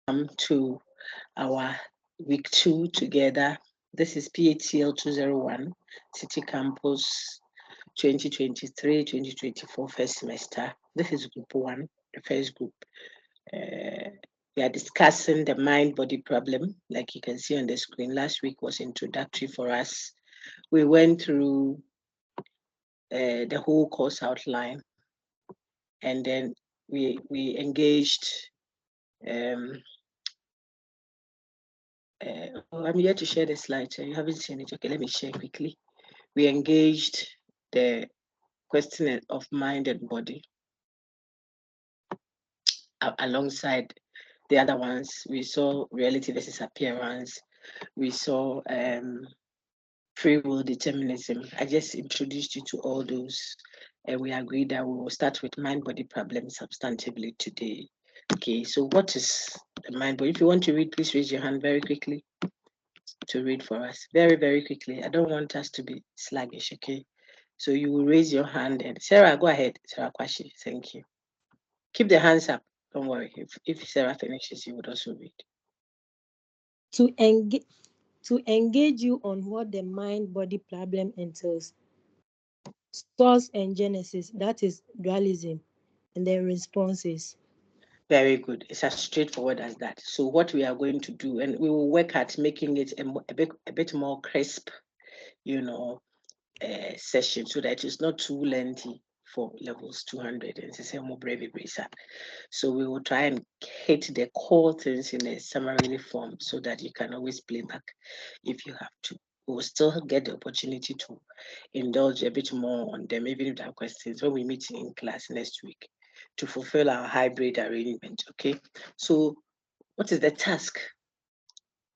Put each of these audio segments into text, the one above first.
welcome to our week 2 together. This is PHCL 201, City Campus 2023-2024 first semester. This is group 1, the first group. We are discussing the mind-body problem, like you can see on the screen. Last week was introductory for us. We went through the whole course outline, and then we engaged I'm here to share the slide. You haven't seen it. Okay, let me share quickly. We engaged the question of mind and body alongside the other ones. We saw reality versus appearance. We saw free will determinism. I just introduced you to all those, and we agreed that we will start with mind-body problem substantively today. Okay, so what is the mind body? If you want to read, please raise your hand very quickly to read for us. Very, very quickly. I don't want us to be sluggish, okay? So you will raise your hand and Sarah, go ahead. Sarah Kwashi, thank you. Keep the hands up. Don't worry. If Sarah finishes, you would also read. To engage you on what the mind-body problem entails. Source and genesis, that is dualism, and their responses. Very good. It's as straightforward as that. So what we are going to do, and we will work at making it a bit more crisp, session so that it's not too lengthy for levels 200 and say more brave. So we will try and hit the core things in a summary form so that you can always play back if you have to. We will still get the opportunity to indulge a bit more on them, even if there are questions when we meet in class next week to fulfill our hybrid arrangement. Okay. So what is the task?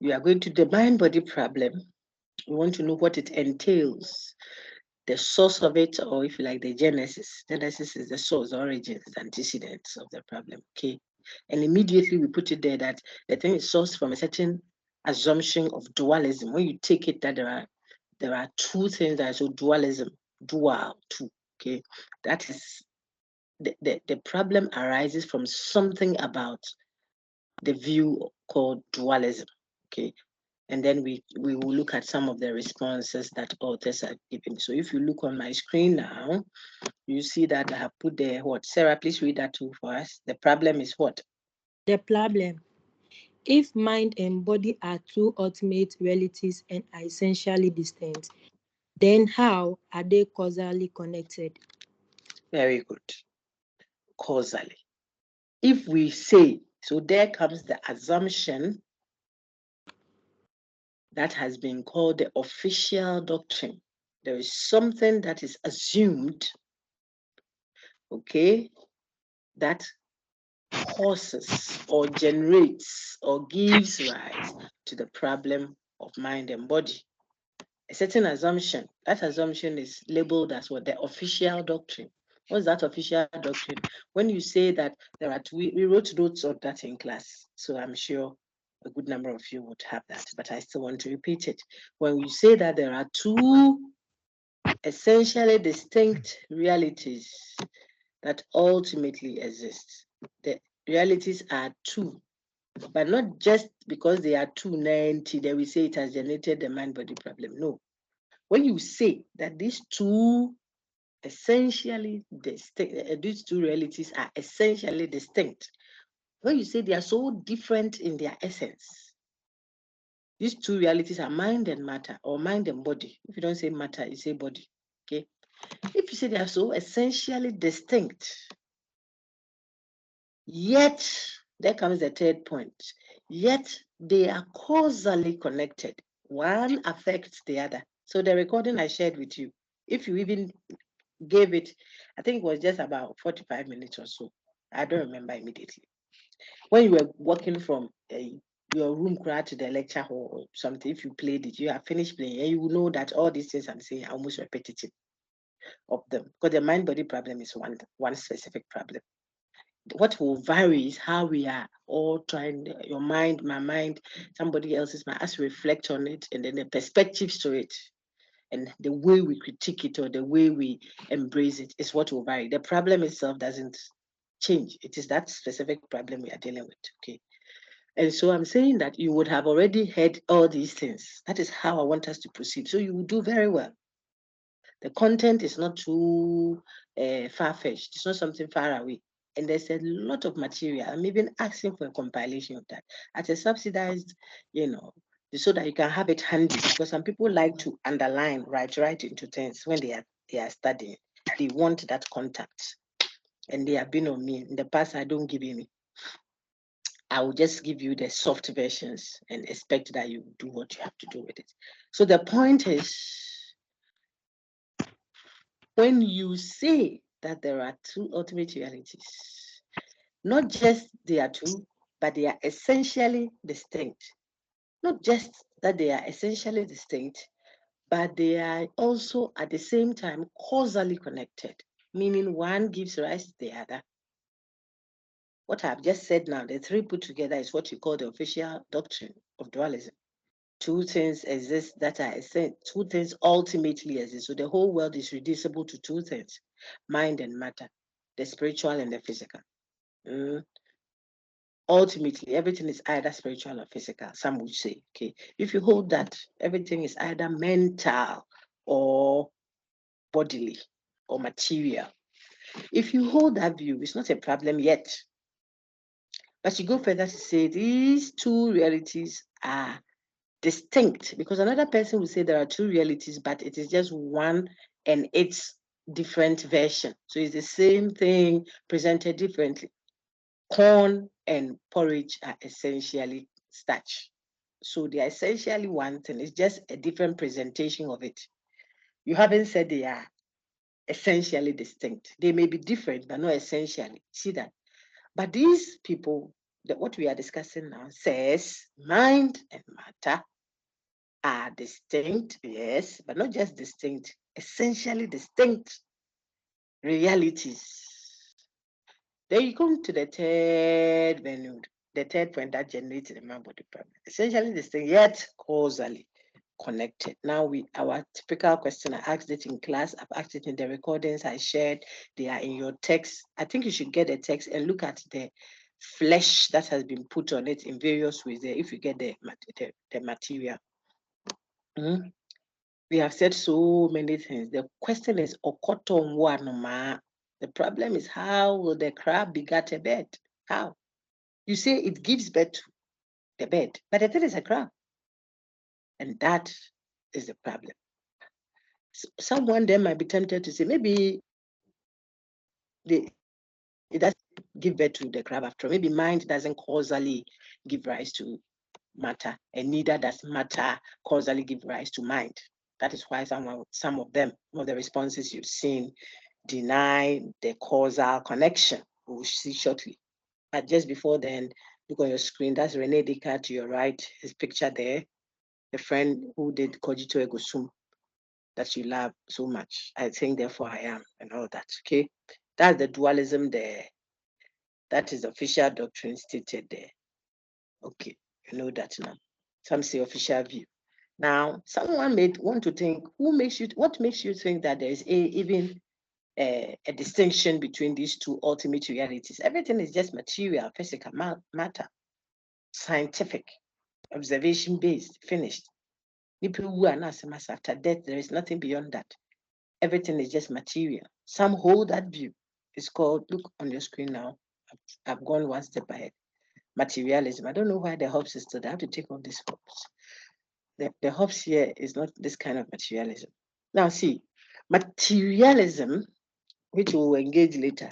We are going to the mind-body problem. We want to know what it entails, the source of it, or if you like, the genesis. Genesis is the source, origins, antecedents of the problem. Okay. And immediately we put it there that the thing is sourced from a certain assumption of dualism. When you take it that there are two things that are so dualism, dual, two. Okay. That is the problem arises from something about the view called dualism. Okay. And then we will look at some of the responses that authors are giving. So if you look on my screen now, you see that I have put there what? Sarah, please read that too for us. The problem is what? The problem. If mind and body are two ultimate realities and are essentially distinct, then how are they causally connected? Very good. Causally. If we say, so there comes the assumption that has been called the official doctrine. There is something that is assumed, okay, that causes or generates or gives rise to the problem of mind and body. A certain assumption. That assumption is labeled as what? The official doctrine. What's that official doctrine? When you say that there are two, we wrote notes on that in class, so I'm sure a good number of you would have that, but I still want to repeat it. When you say that there are two essentially distinct realities that ultimately exist, the realities are two, but not just because they are 290 that we say it has generated the mind-body problem. No. When you say that these two essentially distinct, these two realities are essentially distinct, when you say they are so different in their essence, these two realities are mind and matter, or mind and body. If you don't say matter, you say body. Okay. If you say they are so essentially distinct, yet, there comes the third point, yet they are causally connected. One affects the other. So the recording I shared with you, if you even gave it, I think it was just about 45 minutes or so. I don't remember immediately. When you were walking from your room crowd to the lecture hall or something, if you played it, you have finished playing, and you will know that all these things I'm saying are almost repetitive of them, because the mind-body problem is one specific problem. What will vary is how we are all trying, your mind, my mind, somebody else's mind, as we reflect on it, and then the perspectives to it, and the way we critique it or the way we embrace it is what will vary. The problem itself doesn't change. It is that specific problem we are dealing with. Okay. And so I'm saying that you would have already heard all these things. That is how I want us to proceed. So you will do very well. The content is not too far-fetched. It's not something far away. And there's a lot of material. I'm even asking for a compilation of that at a subsidized, so that you can have it handy. Because some people like to underline, write into things when they are studying. They want that contact. And they have been on me. In the past, I don't give any. I will just give you the soft versions and expect that you do what you have to do with it. So the point is, when you say that there are two ultimate realities, not just they are two, but they are essentially distinct. Not just that they are essentially distinct, but they are also at the same time causally connected, meaning one gives rise to the other. What I've just said now, the three put together is what you call the official doctrine of dualism. Two things exist that are two things ultimately exist. So the whole world is reducible to two things, mind and matter, the spiritual and the physical. Ultimately, everything is either spiritual or physical, some would say. Okay, if you hold that everything is either mental or bodily or material, if you hold that view, it's not a problem yet. But you go further to say these two realities are distinct, because another person will say there are two realities, but it is just one and its different version. So it's the same thing presented differently. Corn and porridge are essentially starch. So they are essentially one thing. It's just a different presentation of it. You haven't said they are essentially distinct. They may be different, but not essentially. See that? But these people, what we are discussing now, says mind and matter are distinct, yes, but not just distinct, essentially distinct realities. Then you come to the third venue, the third point that generates the mind body problem. Essentially distinct, yet causally connected. Now our typical question, I asked it in class, I've asked it in the recordings I shared, they are in your text. I think you should get the text and look at the flesh that has been put on it in various ways there if you get the material. We have said so many things. The question is, the problem is, how will the crab beget a bird? How? You say it gives birth to the bird, but the thing is a crab. And that is the problem. Someone then might be tempted to say, maybe it doesn't give birth to the crab after all. Maybe mind doesn't causally give rise to matter, and neither does matter causally give rise to mind. That is why some of the responses you've seen deny the causal connection. We'll see shortly. But just before then, look on your screen. That's Rene Descartes to your right, his picture there, the friend who did Cogito Ergo Sum that you love so much. I think, therefore I am, and all that. Okay, that's the dualism there. That is the official doctrine stated there. Okay, you know that now. Some say official view. Now, someone may want to think, what makes you think that there is even a distinction between these two ultimate realities? Everything is just material, physical, matter, scientific, observation-based, finished. People who are not after death, there is nothing beyond that. Everything is just material. Some hold that view. It's called, look on your screen now. I've gone one step ahead. Materialism. I don't know why the hopes is still there. I have to take off these hopes. The hopes here is not this kind of materialism. Now see, materialism, which we'll engage later,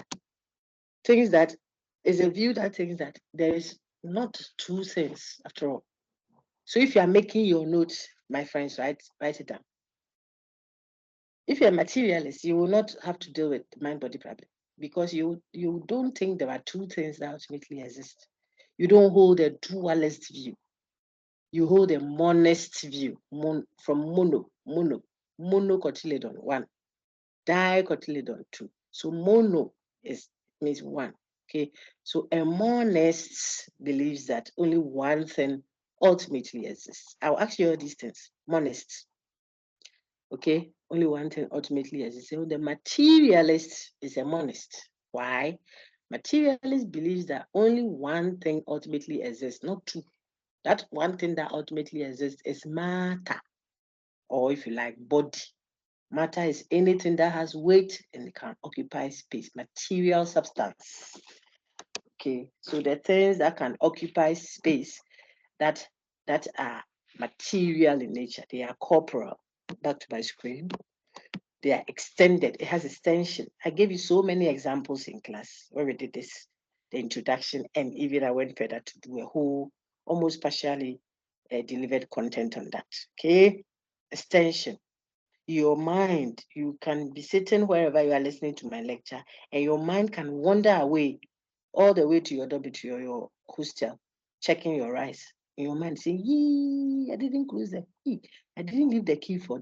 thinks that is a view that thinks that there is not two things after all. So if you are making your notes, my friends, write it down. If you're a materialist, you will not have to deal with mind-body problem, because you don't think there are two things that ultimately exist. You don't hold a dualist view. You hold a monist view, from monocotyledon, one, dicotyledon, two. So mono means one. Okay, so a monist believes that only one thing ultimately exists. I'll ask you all these things. Monists. Okay, only one thing ultimately exists. So the materialist is a monist. Why? Materialist believes that only one thing ultimately exists, not two. That one thing that ultimately exists is matter, or if you like, body. Matter is anything that has weight and it can occupy space, material substance. Okay, so the things that can occupy space that that are material in nature, they are corporal. Back to my screen. They are extended. It has extension. I gave you so many examples in class where we did this, the introduction, and even I went further to do a whole, almost partially delivered content on that. Okay, extension. Your mind, you can be sitting wherever you are listening to my lecture, and your mind can wander away all the way to your dormitory or your hostel, checking your rice. In your mind, saying, "Yee, I didn't close the key. I didn't leave the key for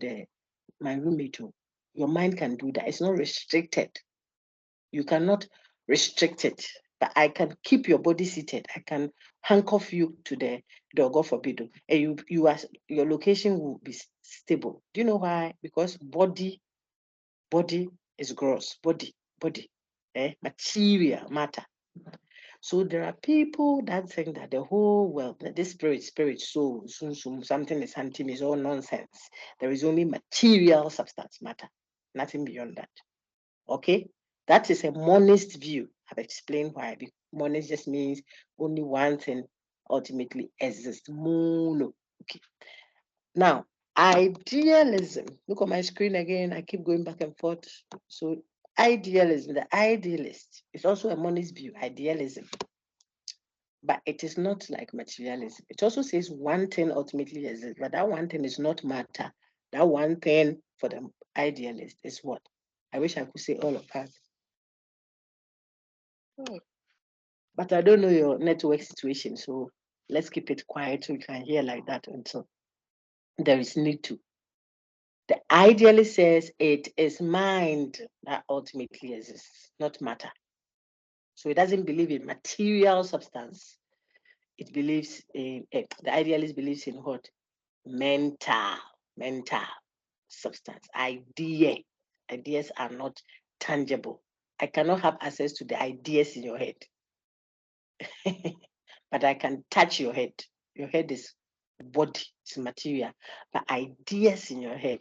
my roommate." Your mind can do that. It's not restricted. You cannot restrict it. But I can keep your body seated. I can handcuff you to the door, God forbid, and your location will be stable. Do you know why? Because body is gross. Body, material, matter. So there are people that think that the whole world, that this spirit, soul, something is hunting is all nonsense. There is only material substance, matter, nothing beyond that. Okay, that is a monist view. I've explained why. Monist just means only one thing ultimately exists. Mono. Okay. Now, idealism. Look on my screen again. I keep going back and forth. So, idealism, the idealist, is also a monist view. Idealism, but it is not like materialism. It also says one thing ultimately exists, but that one thing is not matter. That one thing for the idealist is what? I wish I could say all of us. But I don't know your network situation, so let's keep it quiet so you can hear like that until there is need to. The idealist says it is mind that ultimately exists, not matter. So it doesn't believe in material substance. It believes in the idealist believes in what? Mental substance. Ideas are not tangible. I cannot have access to the ideas in your head. But I can touch your head. Your head is body, it's material. But ideas in your head,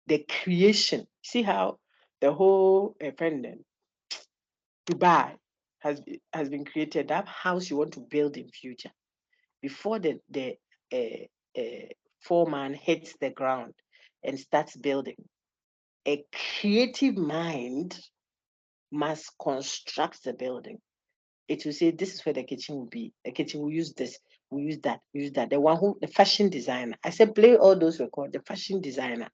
the creation. See how the whole Dubai has been created. That house you want to build in future, before the foreman hits the ground and starts building, a creative mind must construct the building. It will say this is where the kitchen will be. The kitchen will use this, will use that, use that. The fashion designer. I said play all those records. The fashion designer,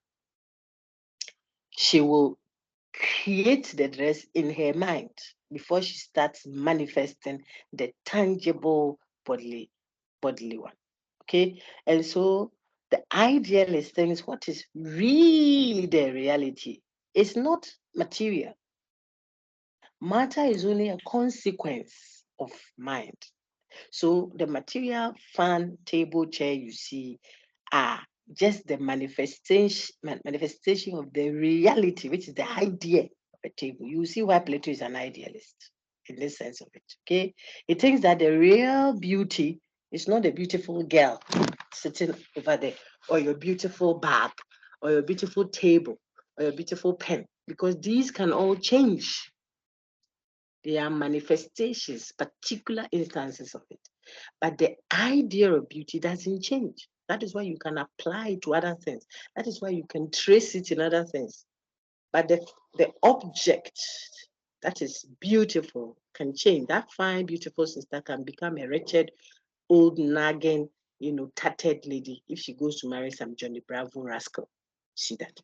she will create the dress in her mind before she starts manifesting the tangible bodily one. Okay, and so the idealist thinks what is really the reality is not material. Matter is only a consequence of mind. So the material fan, table, chair you see are just the manifestation of the reality, which is the idea of a table. You see why Plato is an idealist in this sense of it. Okay, he thinks that the real beauty is not a beautiful girl sitting over there, or your beautiful bag, or your beautiful table, or your beautiful pen, because these can all change. They are manifestations, particular instances of it. But the idea of beauty doesn't change. That is why you can apply it to other things. That is why you can trace it in other things. But the object that is beautiful can change. That fine, beautiful sister can become a wretched, old, nagging, tattered lady if she goes to marry some Johnny Bravo rascal. See that?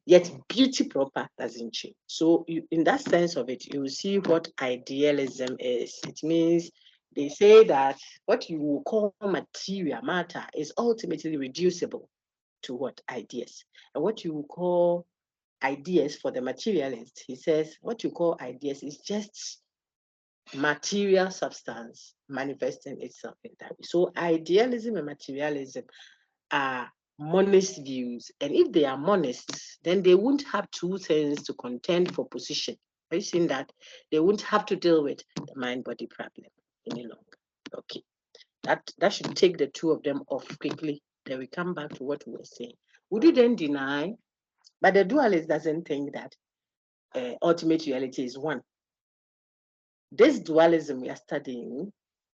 Yet beauty proper doesn't change. So in that sense of it, you will see what idealism is. It means they say that what you will call material matter is ultimately reducible to what? Ideas. And what you will call ideas for the materialist, he says, what you call ideas is just material substance manifesting itself in that way. So idealism and materialism are monist views. And if they are monists, then they won't have two things to contend for position. Are you seeing that? They won't have to deal with the mind-body problem any longer. Okay. That should take the two of them off quickly. Then we come back to what we were saying. Would you then deny? But the dualist doesn't think that ultimate reality is one. This dualism we are studying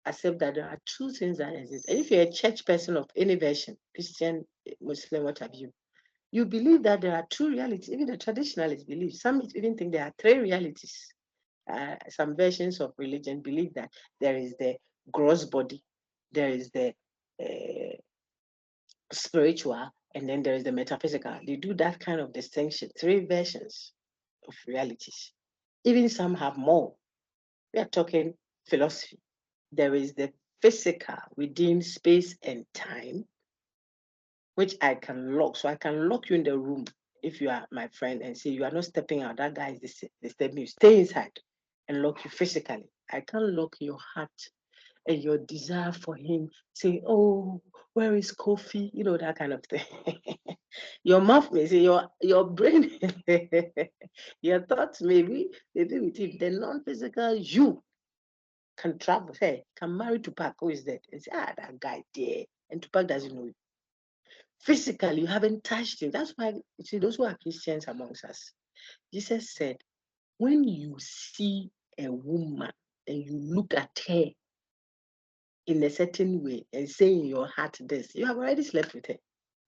accept that there are two things that exist. And if you're a church person of any version, Christian, Muslim, what have you, you believe that there are two realities. Even the traditionalists believe. Some even think there are three realities. Some versions of religion believe that there is the gross body, there is the spiritual, and then there is the metaphysical. They do that kind of distinction, three versions of realities. Even some have more. We are talking philosophy. There is the physical within space and time, which I can lock. So I can lock you in the room if you are my friend and say you are not stepping out. That guy is disturbing you. Stay inside and lock you physically. I can't lock your heart and your desire for him. Say, oh, where is coffee? You know, that kind of thing. Your mouth may say, your brain, your thoughts maybe with it. The non-physical you can travel, hey, can marry Tupac, who is that? And say, that guy there. And Tupac doesn't know you. Physically, you haven't touched him. That's why, you see, those who are Christians amongst us, Jesus said, when you see a woman and you look at her in a certain way and say in your heart this, you have already slept with her.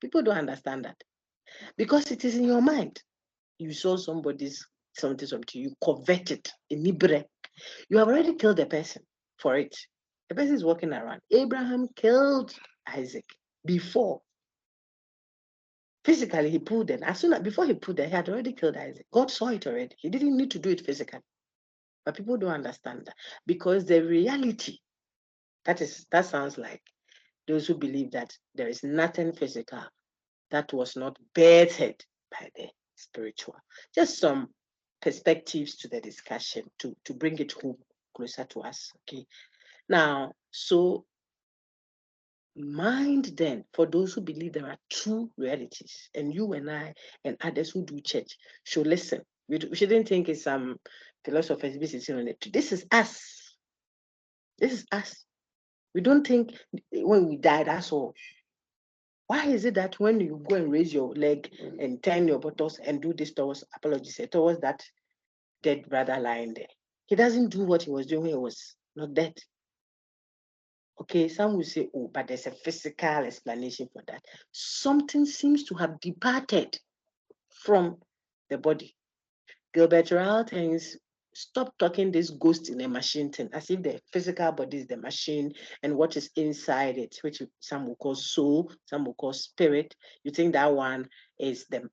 People don't understand that because it is in your mind. You saw somebody's something, you covet it, you have already killed the person for it. The person is walking around. Abraham killed Isaac before. Physically, he pulled them. As soon as before he pulled them, he had already killed Isaac. God saw it already. He didn't need to do it physically. But people don't understand that because the reality, that sounds like those who believe that there is nothing physical that was not birthed by the spiritual. Just some perspectives to the discussion to bring it home closer to us. Okay. Now, so mind then, for those who believe there are two realities, and you and I and others who do church should listen. We shouldn't think it's some philosophers sitting on it. This is us. This is us. We don't think when we die, that's all. Why is it that when you go and raise your leg and turn your buttocks and do this towards towards that dead brother lying there? He doesn't do what he was doing when he was not dead. Okay, some will say, oh, but there's a physical explanation for that. Something seems to have departed from the body. Gilbert Ryle thinks, stop talking this ghost in a machine thing, as if the physical body is the machine and what is inside it, which some will call soul, some will call spirit. You think that one is the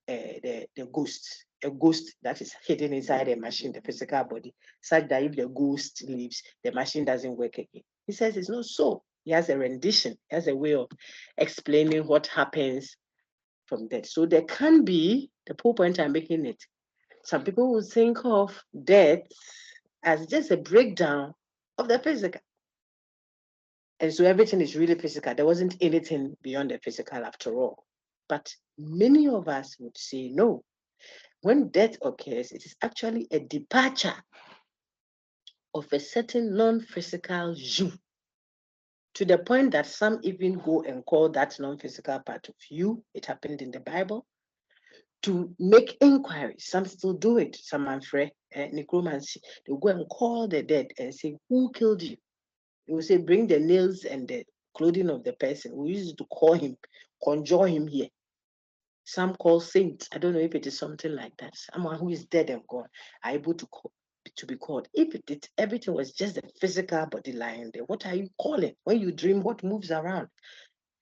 ghost, a ghost that is hidden inside a machine, the physical body, such that if the ghost leaves, the machine doesn't work again. He says it's not so. He has a rendition, he has a way of explaining what happens from that. So there can be, the whole point I'm making it, some people will think of death as just a breakdown of the physical. And so everything is really physical. There wasn't anything beyond the physical after all. But many of us would say no. When death occurs, it is actually a departure of a certain non-physical you, to the point that some even go and call that non-physical part of you, it happened in the Bible, to make inquiries. Some still do it. Some are afraid, necromancy. They'll go and call the dead and say, who killed you? They will say, bring the nails and the clothing of the person. We used to call him, conjure him here. Some call saints. I don't know if it is something like that. Someone who is dead and gone are able to be called. If everything was just the physical body lying there, what are you calling? When you dream, what moves around?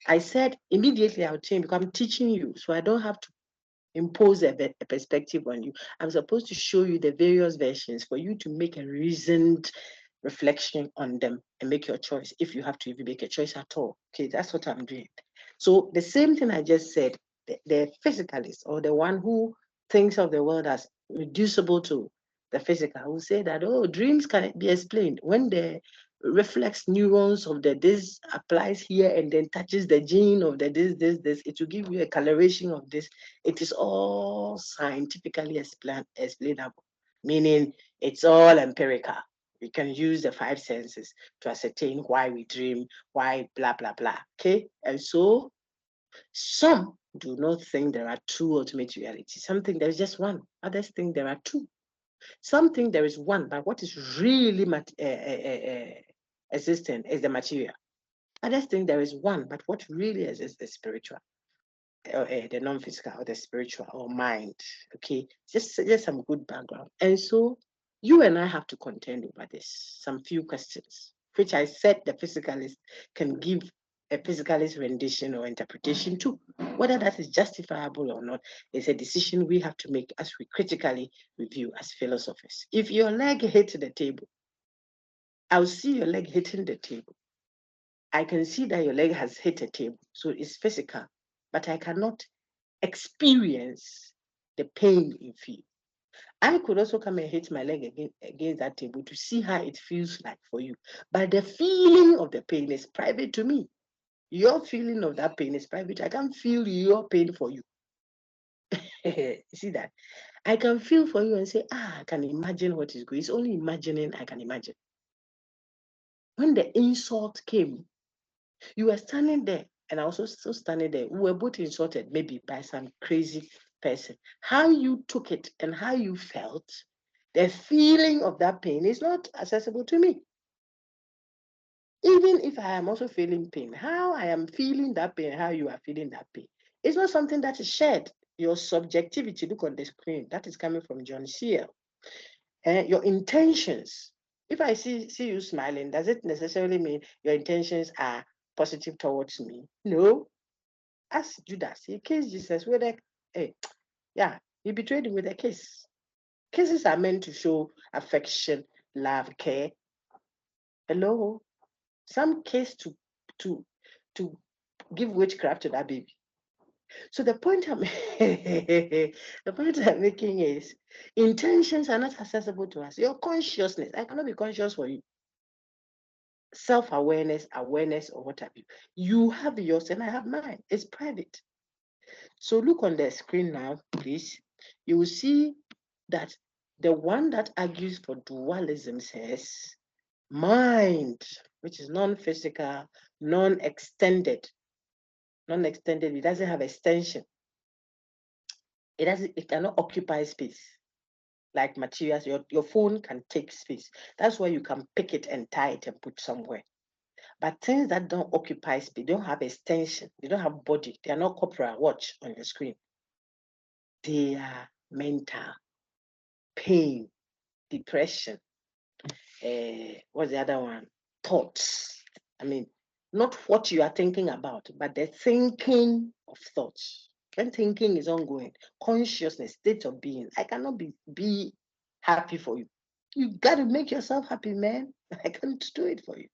I said immediately I'll change because I'm teaching you, so I don't have to impose a perspective on you. I'm supposed to show you the various versions for you to make a reasoned reflection on them and make your choice, if you have to even make a choice at all. Okay, that's what I'm doing. So the same thing I just said, the physicalist or the one who thinks of the world as reducible to the physical will say that, oh, dreams can be explained when the reflex neurons of the this applies here and then touches the gene of the this, it will give you a coloration of this. It is all scientifically explainable, meaning It's all empirical. We can use the five senses to ascertain why we dream, why blah, blah, blah. Okay. And so some do not think there are two ultimate realities. Some think there is just one. Others think there are two. Some think there is one, but what is really existing is the material. Others think there is one, but what really exists is spiritual, the non-physical, or the spiritual, or mind. Okay, just some good background. And so you and I have to contend over this. Some few questions, which I said the physicalist can give a physicalist rendition or interpretation to. Whether that is justifiable or not is a decision we have to make as we critically review as philosophers. If your leg hit the table, I'll see your leg hitting the table. I can see that your leg has hit a table, so it's physical, but I cannot experience the pain you feel. I could also come and hit my leg against that table to see how it feels like for you. But the feeling of the pain is private to me. Your feeling of that pain is private. I can't feel your pain for you. You see that? I can feel for you and say, I can imagine what is going. It's only imagining I can imagine. When the insult came, you were standing there, and I was also still standing there. We were both insulted, maybe by some crazy person. How you took it and how you felt, the feeling of that pain is not accessible to me. Even if I am also feeling pain, how I am feeling that pain, how you are feeling that pain, it's not something that is shared. Your subjectivity, look on the screen, that is coming from John Searle. Your intentions. If I see you smiling, does it necessarily mean your intentions are positive towards me? No. Ask Judas. He kissed Jesus with a, hey, yeah, he betrayed him with a kiss. Kisses are meant to show affection, love, care. Hello. Some kiss to to give witchcraft to that baby. So the point the point I'm making is intentions are not accessible to us. Your consciousness, I cannot be conscious for you. Self-awareness, awareness, or what have you. You have yours and I have mine. It's private. So look on the screen now, please. You will see that the one that argues for dualism says mind, which is non-physical, non-extended. Non-extended, it doesn't have extension. It cannot occupy space. Like materials, your phone can take space. That's why you can pick it and tie it and put somewhere. But things that don't occupy space, they don't have extension, they don't have body, they are not corporeal. Watch on your screen. They are mental, pain, depression. What's the other one? Thoughts. I mean, not what you are thinking about, but the thinking of thoughts. When thinking is ongoing, consciousness, state of being. I cannot be happy for you. You got to make yourself happy, man. I can't do it for you.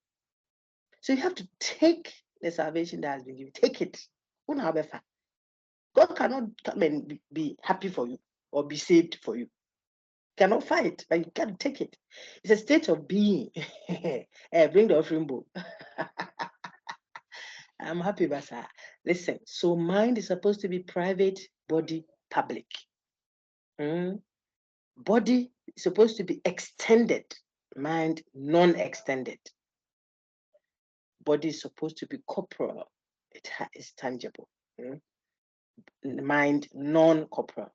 So you have to take the salvation that has been given. Take it. God cannot come and be happy for you or be saved for you. Cannot fight, but you can take it. It's a state of being. Bring the offering bowl. I'm happy, Basa. Listen, so mind is supposed to be private, body public. Body is supposed to be extended, mind non-extended. Body is supposed to be corporal, it is tangible. Mind non-corporal.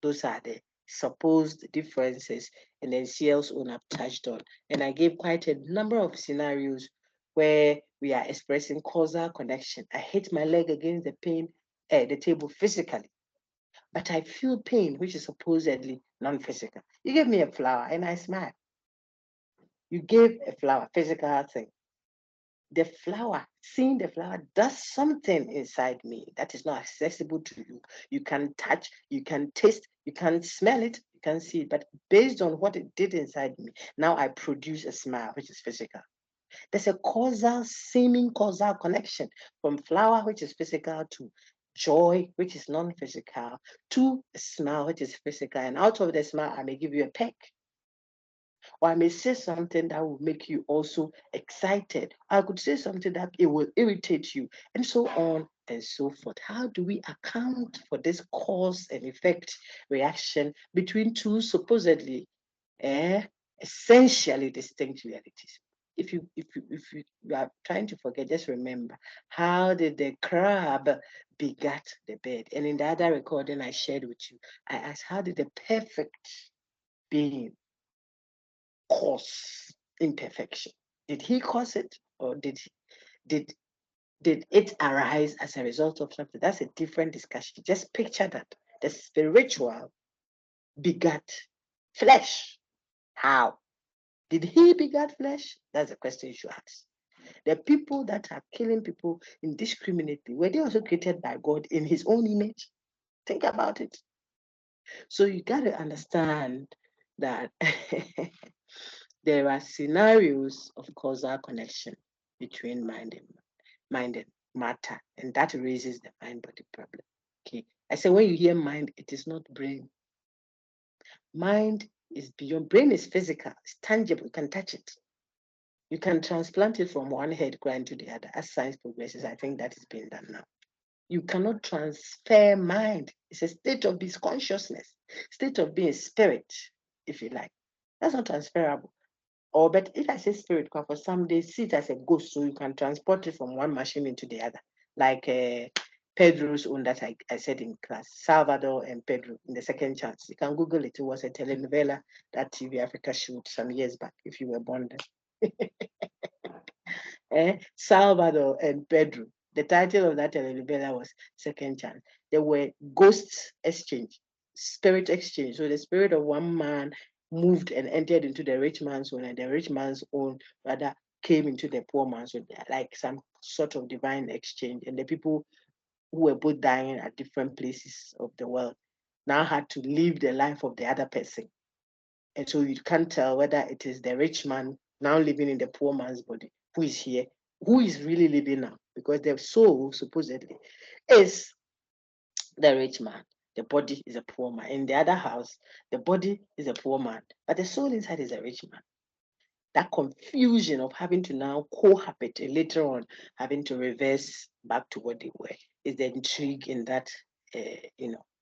Those are the supposed differences, and then Searle's own have touched on. And I gave quite a number of scenarios where we are expressing causal connection. I hit my leg against the table physically, but I feel pain, which is supposedly non-physical. You gave me a flower and I smile. You gave a flower, physical thing. The flower, seeing the flower does something inside me that is not accessible to you. You can touch, you can taste, you can smell it, you can see it, but based on what it did inside me, now I produce a smile, which is physical. There's a seeming causal connection from flower, which is physical, to joy, which is non-physical, to a smile, which is physical. And out of the smile, I may give you a peck. Or I may say something that will make you also excited. I could say something that it will irritate you, and so on and so forth. How do we account for this cause and effect reaction between two supposedly essentially distinct realities. If you are trying to forget, just remember, how did the crab begat the bird? And in the other recording I shared with you, I asked, how did the perfect being cause imperfection? Did he cause it, or did it arise as a result of something? That's a different discussion. Just picture that the spiritual begat flesh. How did he begat flesh? That's the question you should ask. The people that are killing people indiscriminately, were they also created by God in his own image? Think about it. So you got to understand that there are scenarios of causal connection between mind and matter, and that raises the mind-body problem. Okay, I say when you hear mind, it is not brain. Mind is beyond. Brain is physical, it's tangible, you can touch it. You can transplant it from one head grind to the other. As science progresses, I think that is being done now. You cannot transfer mind. It's a state of being consciousness, state of being spirit, if you like. That's not transferable. Or, but if I say spirit, for some they see it as a ghost, so you can transport it from one machine into the other. Like Pedro's own that I said in class, Salvador and Pedro in the second chance. You can Google it. It was a telenovela that TV Africa showed some years back, if you were born then. Salvador and Pedro. The title of that telenovela was Second Chance. There were ghost exchange, spirit exchange. So the spirit of one man moved and entered into the rich man's own, and the rich man's own rather came into the poor man's own, like some sort of divine exchange. And the people who were both dying at different places of the world now had to live the life of the other person. And so you can't tell whether it is the rich man now living in the poor man's body who is here, who is really living now, because their soul supposedly is the rich man. The body is a poor man. In the other house, the body is a poor man, but the soul inside is a rich man. That confusion of having to now cohabit and later on having to reverse back to what they were is the intrigue in that,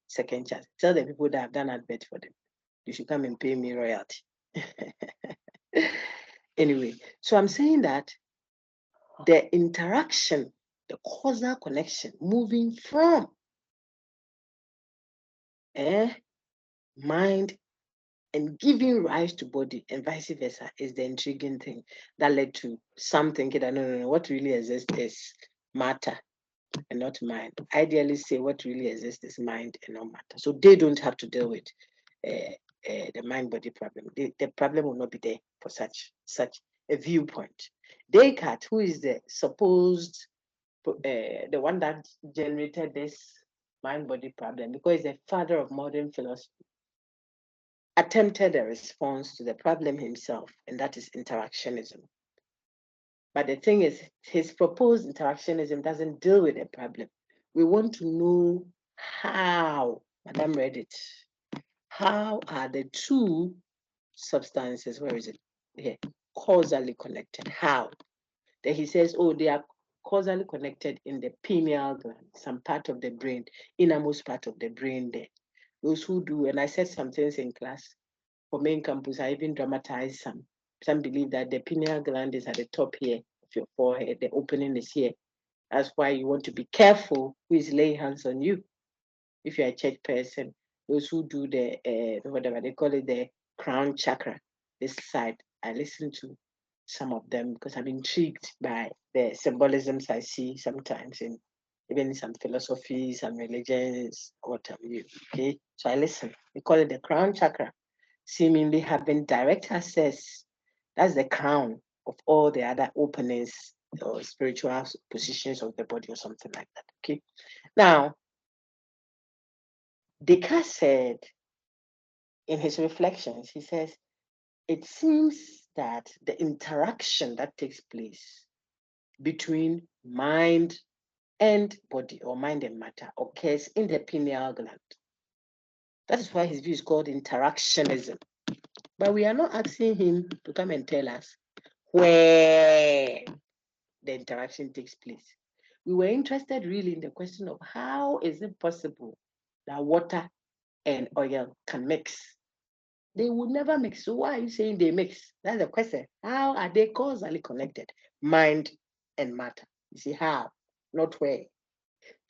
second chance. Tell the people that have done advert for them, you should come and pay me royalty. Anyway, so I'm saying that the interaction, the causal connection, moving from mind and giving rise to body and vice versa is the intriguing thing that led to some thinking that no, what really exists is matter and not mind. Idealists say what really exists is mind and not matter. So they don't have to deal with the mind-body problem. The problem will not be there for such a viewpoint. Descartes, who is the supposed the one that generated this mind-body problem, because he's the father of modern philosophy, attempted a response to the problem himself, and that is interactionism. But the thing is, his proposed interactionism doesn't deal with the problem. We want to know how, Madam read it, how are the two substances, where is it? Here, causally connected. How? Then he says, oh, they are causally connected in the pineal gland, some part of the brain, innermost part of the brain there. Those who do, and I said some things in class for main campus, I even dramatized some. Some believe that the pineal gland is at the top here of your forehead, the opening is here. That's why you want to be careful who is laying hands on you. If you're a church person, those who do the whatever they call it, the crown chakra, this side, I listen to some of them because I'm intrigued by the symbolisms I see sometimes in even some philosophy, some religions, what have you. Okay, so I listen. We call it the crown chakra, seemingly having direct access. That's the crown of all the other openings or spiritual positions of the body or something like that. Okay, now Descartes said in his reflections, he says, it seems that the interaction that takes place between mind and body, or mind and matter, occurs in the pineal gland. That is why his view is called interactionism. But we are not asking him to come and tell us where the interaction takes place. We were interested really in the question of how is it possible that water and oil can mix. They would never mix. So why are you saying they mix? That's the question. How are they causally connected? Mind and matter. You see how, not where.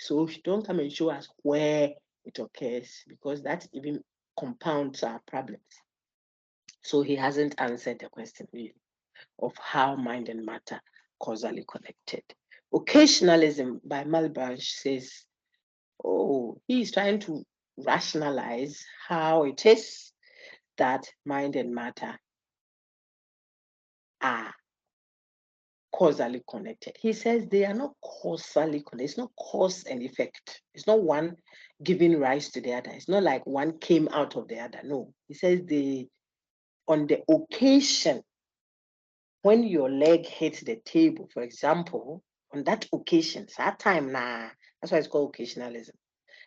So don't come and show us where it occurs, because that even compounds our problems. So he hasn't answered the question really of how mind and matter causally connected. Occasionalism by Malebranche says, oh, he is trying to rationalize how it is that mind and matter are causally connected. He says they are not causally connected. It's not cause and effect. It's not one giving rise to the other. It's not like one came out of the other. No. He says on the occasion when your leg hits the table, for example, on that occasion, that time, that's why it's called occasionalism.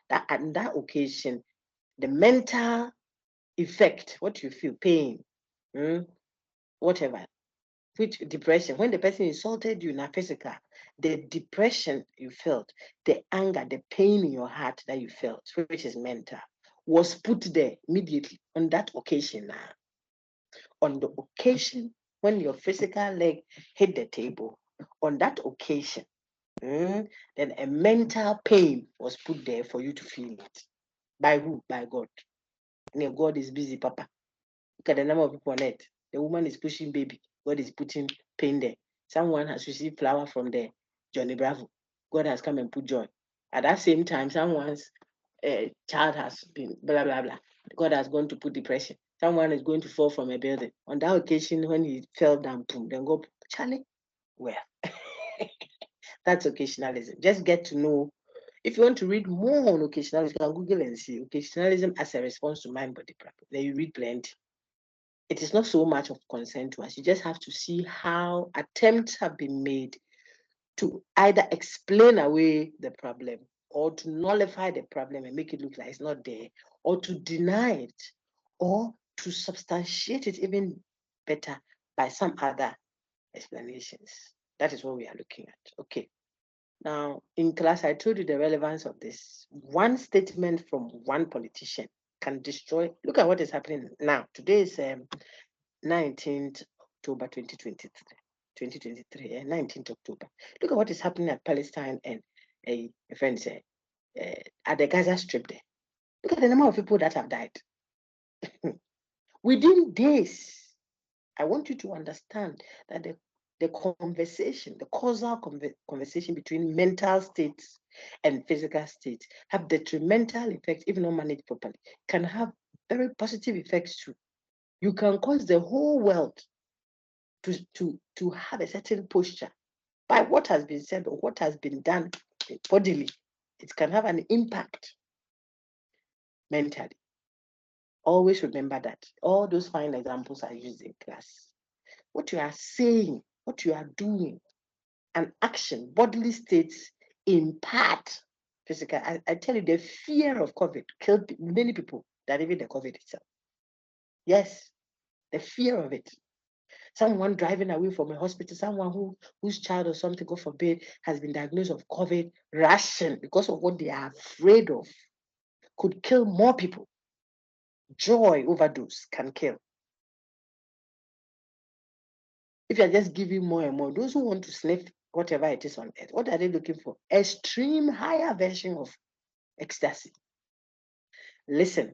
That on that occasion, the mental effect, what you feel, pain, whatever, which depression, when the person insulted you in a physical, the depression you felt, the anger, the pain in your heart that you felt, which is mental, was put there immediately on that occasion now. On the occasion when your physical leg hit the table, on that occasion, then a mental pain was put there for you to feel it. By who? By God. And God is busy, Papa. Look at the number of people on earth. The woman is pushing baby. God is putting pain there. Someone has received flower from there. Johnny Bravo. God has come and put joy. At that same time, someone's child has been blah, blah, blah. God has gone to put depression. Someone is going to fall from a building. On that occasion, when he fell down, boom, then go, Charlie, well, that's occasionalism. Just get to know. If you want to read more on occasionalism, you can Google and see occasionalism as a response to mind-body problem. Then you read plenty. It is not so much of concern to us. You just have to see how attempts have been made to either explain away the problem or to nullify the problem and make it look like it's not there, or to deny it, or to substantiate it even better by some other explanations. That is what we are looking at. Okay. Now, in class, I told you the relevance of this. One statement from one politician can destroy. Look at what is happening now. Today is 19th October 2023, 19th October. Look at what is happening at Palestine and a friend said at the Gaza Strip there. Look at the number of people that have died. Within days, I want you to understand that the conversation, the causal conversation between mental states and physical states have detrimental effects if not managed properly, can have very positive effects too. You can cause the whole world to have a certain posture by what has been said or what has been done bodily. It can have an impact mentally. Always remember that. All those fine examples are used in class. What you are saying, what you are doing, an action, bodily states impart physical. I tell you, the fear of COVID killed many people than even the COVID itself. Yes, the fear of it. Someone driving away from a hospital, someone whose child or something, God forbid, has been diagnosed of COVID, rushing because of what they are afraid of, could kill more people. Joy overdose can kill. If you're just giving more and more, those who want to sniff whatever it is on earth, what are they looking for? Extreme higher version of ecstasy. Listen.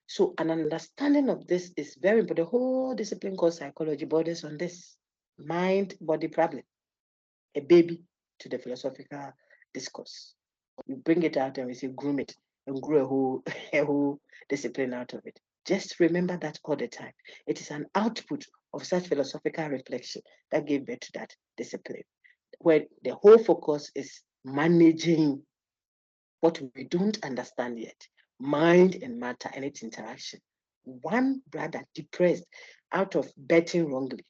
So an understanding of this is very important. The whole discipline called psychology borders on this mind-body problem. A baby to the philosophical discourse. You bring it out and we say groom it and grow a whole discipline out of it. Just remember that all the time. It is an output of such philosophical reflection that gave birth to that discipline, where the whole focus is managing what we don't understand yet, mind and matter and its interaction. One brother depressed out of betting wrongly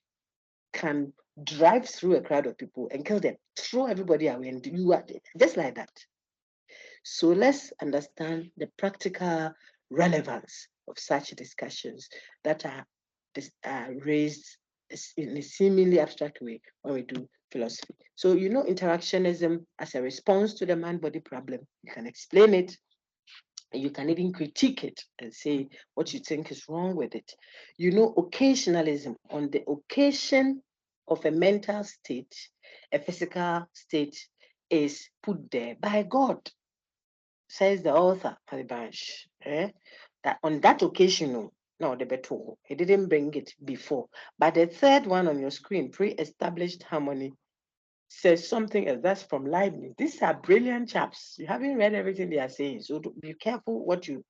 can drive through a crowd of people and kill them, throw everybody away, and you are just like that. So let's understand the practical relevance of such discussions that are raised in a seemingly abstract way when we do philosophy. So interactionism as a response to the mind-body problem, you can explain it You can even critique it and say what you think is wrong with it. You know, occasionalism, on the occasion of a mental state, a physical state is put there by God, says the author of the bunch. That on that occasion, no, the better, he didn't bring it before. But the third one on your screen, pre-established harmony, says something else. That's from Leibniz. These are brilliant chaps. You haven't read everything they are saying, so be careful what you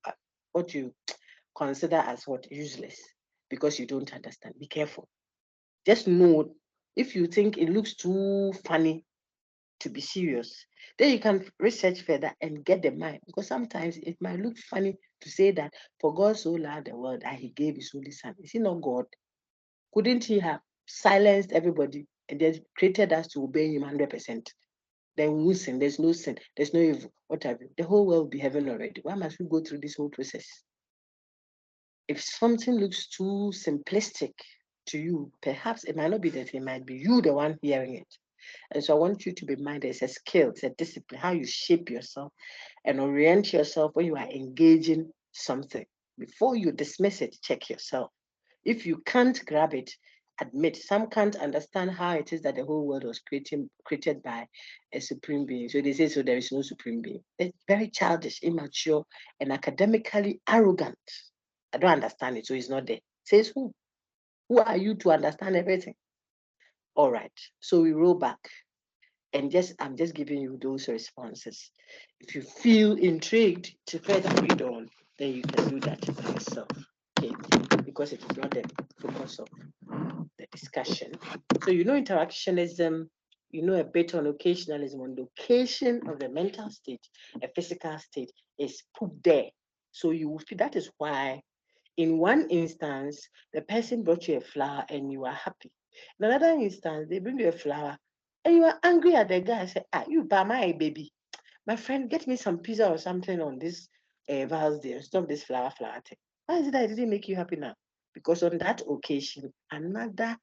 consider as what useless because you don't understand. Be careful. Just know if you think it looks too funny to be serious, then you can research further and get the mind. Because sometimes it might look funny to say that for God so loved the world that He gave His only Son. Is He not God? Couldn't He have silenced everybody and then created us to obey Him 100%? Then we will sin. There's no sin. There's no evil. What have you? The whole world will be heaven already. Why must we go through this whole process? If something looks too simplistic to you, perhaps it might not be that it might be you the one hearing it. And so I want you to be minded. It's a skill, it's a discipline, how you shape yourself and orient yourself when you are engaging something. Before you dismiss it, check yourself. If you can't grab it, admit. Some can't understand how it is that the whole world was created by a supreme being. So they say, so there is no supreme being. It's very childish, immature, and academically arrogant. I don't understand it, so it's not there. Says who? Who are you to understand everything? All right. So we roll back. And I'm just giving you those responses. If you feel intrigued to further read on, then you can do that by yourself. Okay, because it is not the focus of the discussion. So you know interactionism, you know a bit on occasionalism. On the occasion of the mental state, a physical state is put there. So you will feel that is why in one instance, the person brought you a flower and you are happy. In another instance, they bring you a flower and you are angry at the guy. Say, you buy my baby. My friend, get me some pizza or something on this vase there. Stop this flower thing. Why is it that it didn't make you happy now? Because on that occasion, another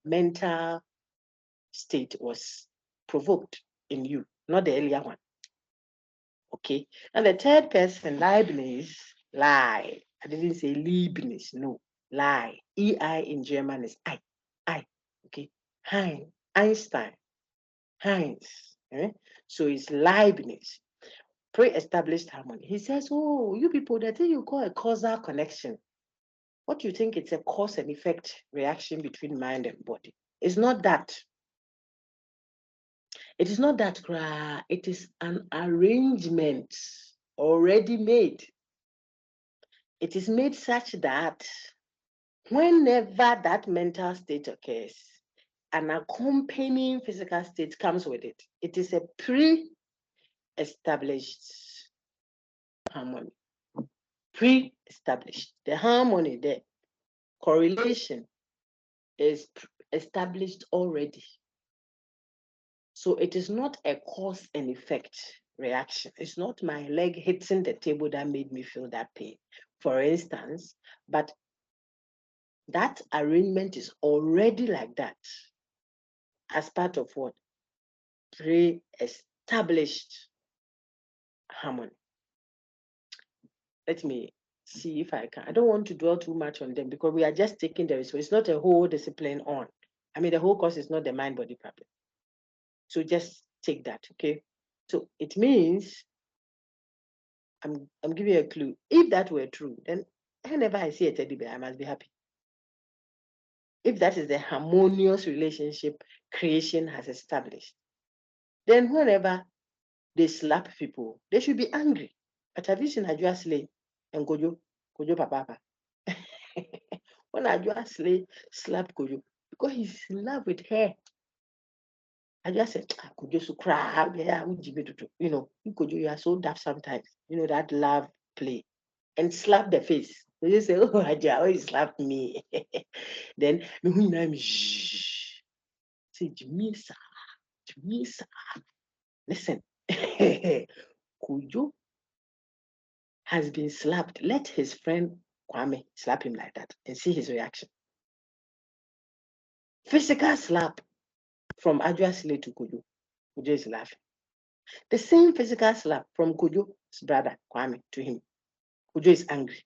mental state was provoked in you, not the earlier one. Okay. And the third person, Leibniz, lie. I didn't say Leibniz, no. Lie. E-I in German is I. I. Okay. Einstein. Heinz. So it's Leibniz. Pre-established harmony. He says, oh, you people, the thing you call a causal connection. What you think it's a cause and effect reaction between mind and body. It's not that. It is not that, it is an arrangement already made. It is made such that whenever that mental state occurs, an accompanying physical state comes with it. It is a pre-established harmony. Pre-established. The harmony, the correlation is established already. So it is not a cause and effect reaction. It's not my leg hitting the table that made me feel that pain, for instance, but that arrangement is already like that as part of what? Pre-established harmony. Let me see if I can. I don't want to dwell too much on them because we are just taking the risk. It's not a whole discipline on. I mean, the whole course is not the mind-body problem. So just take that, okay? So it means I'm giving you a clue. If that were true, then whenever I see a teddy bear, I must be happy. If that is the harmonious relationship creation has established, then whenever they slap people, they should be angry. But have you seen Ajua Slay and Kojo Papa? When Ajua Slay slapped Kojo, because he's in love with her. I just said, Kojo so cry, you know, Kojo, you are so daft sometimes. You know, that love play. And slap the face. They say, oh, Ajua, oh, you slapped me. Then, shh. Say, Jimisa. Listen, Kojo has been slapped. Let his friend Kwame slap him like that and see his reaction. Physical slap from Ajua Slay to Kojo. Kojo is laughing. The same physical slap from Kojo's brother Kwame to him. Ujo is angry.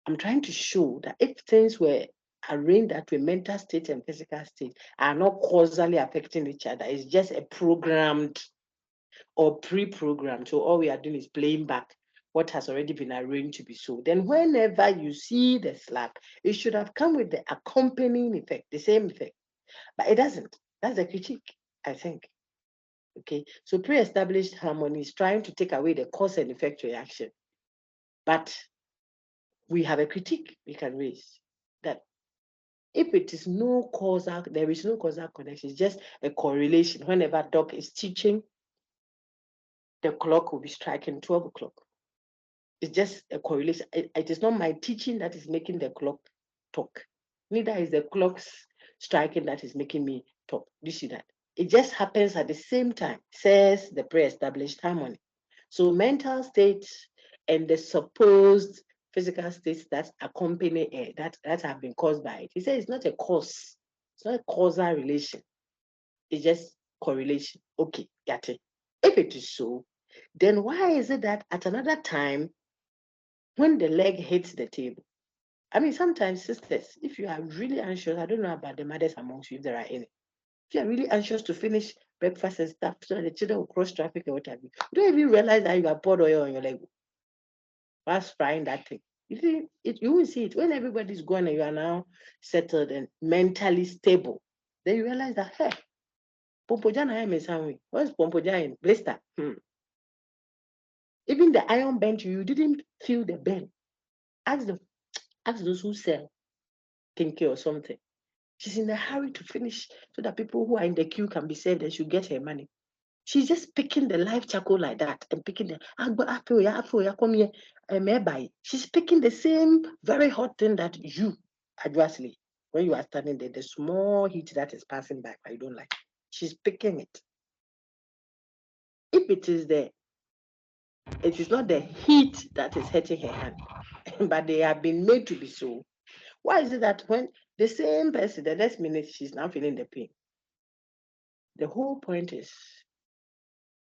I'm trying to show that if things were arranged that way, mental state and physical state are not causally affecting each other, it's just a programmed or pre-programmed. So all we are doing is playing back what has already been arranged to be so. Then whenever you see the slap, it should have come with the accompanying effect, the same effect. But it doesn't. That's the critique, I think. Okay, so pre-established harmony is trying to take away the cause and effect reaction. But we have a critique we can raise that if it is no causal, there is no causal connection, it's just a correlation. Whenever Doc is teaching, the clock will be striking 12 o'clock. It's just a correlation. It is not my teaching that is making the clock talk. Neither is the clock's striking that is making me talk. Do you see that? It just happens at the same time, says the pre-established harmony. So mental states and the supposed physical states that accompany it, that have been caused by it. He said it's not a cause. It's not a causal relation. It's just correlation. Okay, got it. If it is so, then why is it that at another time, when the leg hits the table, I mean, sometimes sisters, if you are really anxious, I don't know about the mothers amongst you, if there are any. If you are really anxious to finish breakfast and stuff, so that the children will cross traffic or what have you, you don't even realize that you have poured oil on your leg whilst frying that thing. You see, you will see it when everybody's gone and you are now settled and mentally stable. Then you realize that, hey, Pompoja na is somewhere. What's Pompoja in? Blister. Even the iron bent you didn't feel the bend. Ask those who sell kinky or something. She's in a hurry to finish so that people who are in the queue can be saved and she'll get her money. She's just picking the live charcoal like that and picking the come here, she's picking the same very hot thing that you adversely when you are standing there, the small heat that is passing by, but you don't like. She's picking it. If it is there, it is not the heat that is hurting her hand, but they have been made to be so. Why is it that when the same person, the next minute, she's now feeling the pain? The whole point is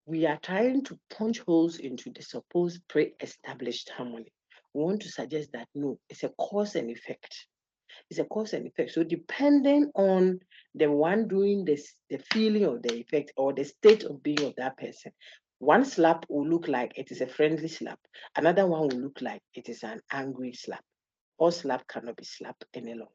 we are trying to punch holes into the supposed pre-established harmony. We want to suggest that no, it's a cause and effect. It's a cause and effect. So depending on the one doing this, the feeling of the effect or the state of being of that person, one slap will look like it is a friendly slap. Another one will look like it is an angry slap. All slap cannot be slapped any longer.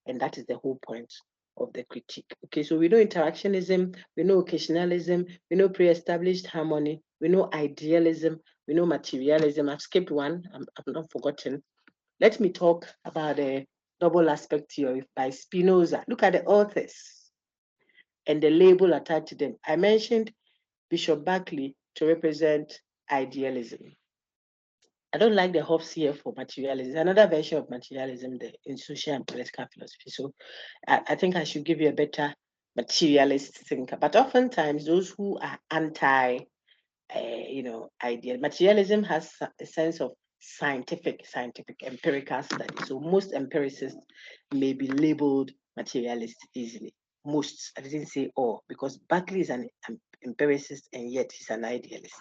And that is the whole point of the critique. Okay, so we know interactionism, we know occasionalism, we know pre-established harmony, we know idealism, we know materialism. I've skipped one, I've not forgotten. Let me talk about the double aspect theory by Spinoza. Look at the authors and the label attached to them. I mentioned Bishop Berkeley to represent idealism. I don't like the Hobbes here for materialism. Another version of materialism in social and political philosophy. So I think I should give you a better materialist thinker. But oftentimes those who are anti, ideal materialism has a sense of scientific empirical study. So most empiricists may be labeled materialist easily. Most, I didn't say all, because Berkeley is an empiricist and yet he's an idealist.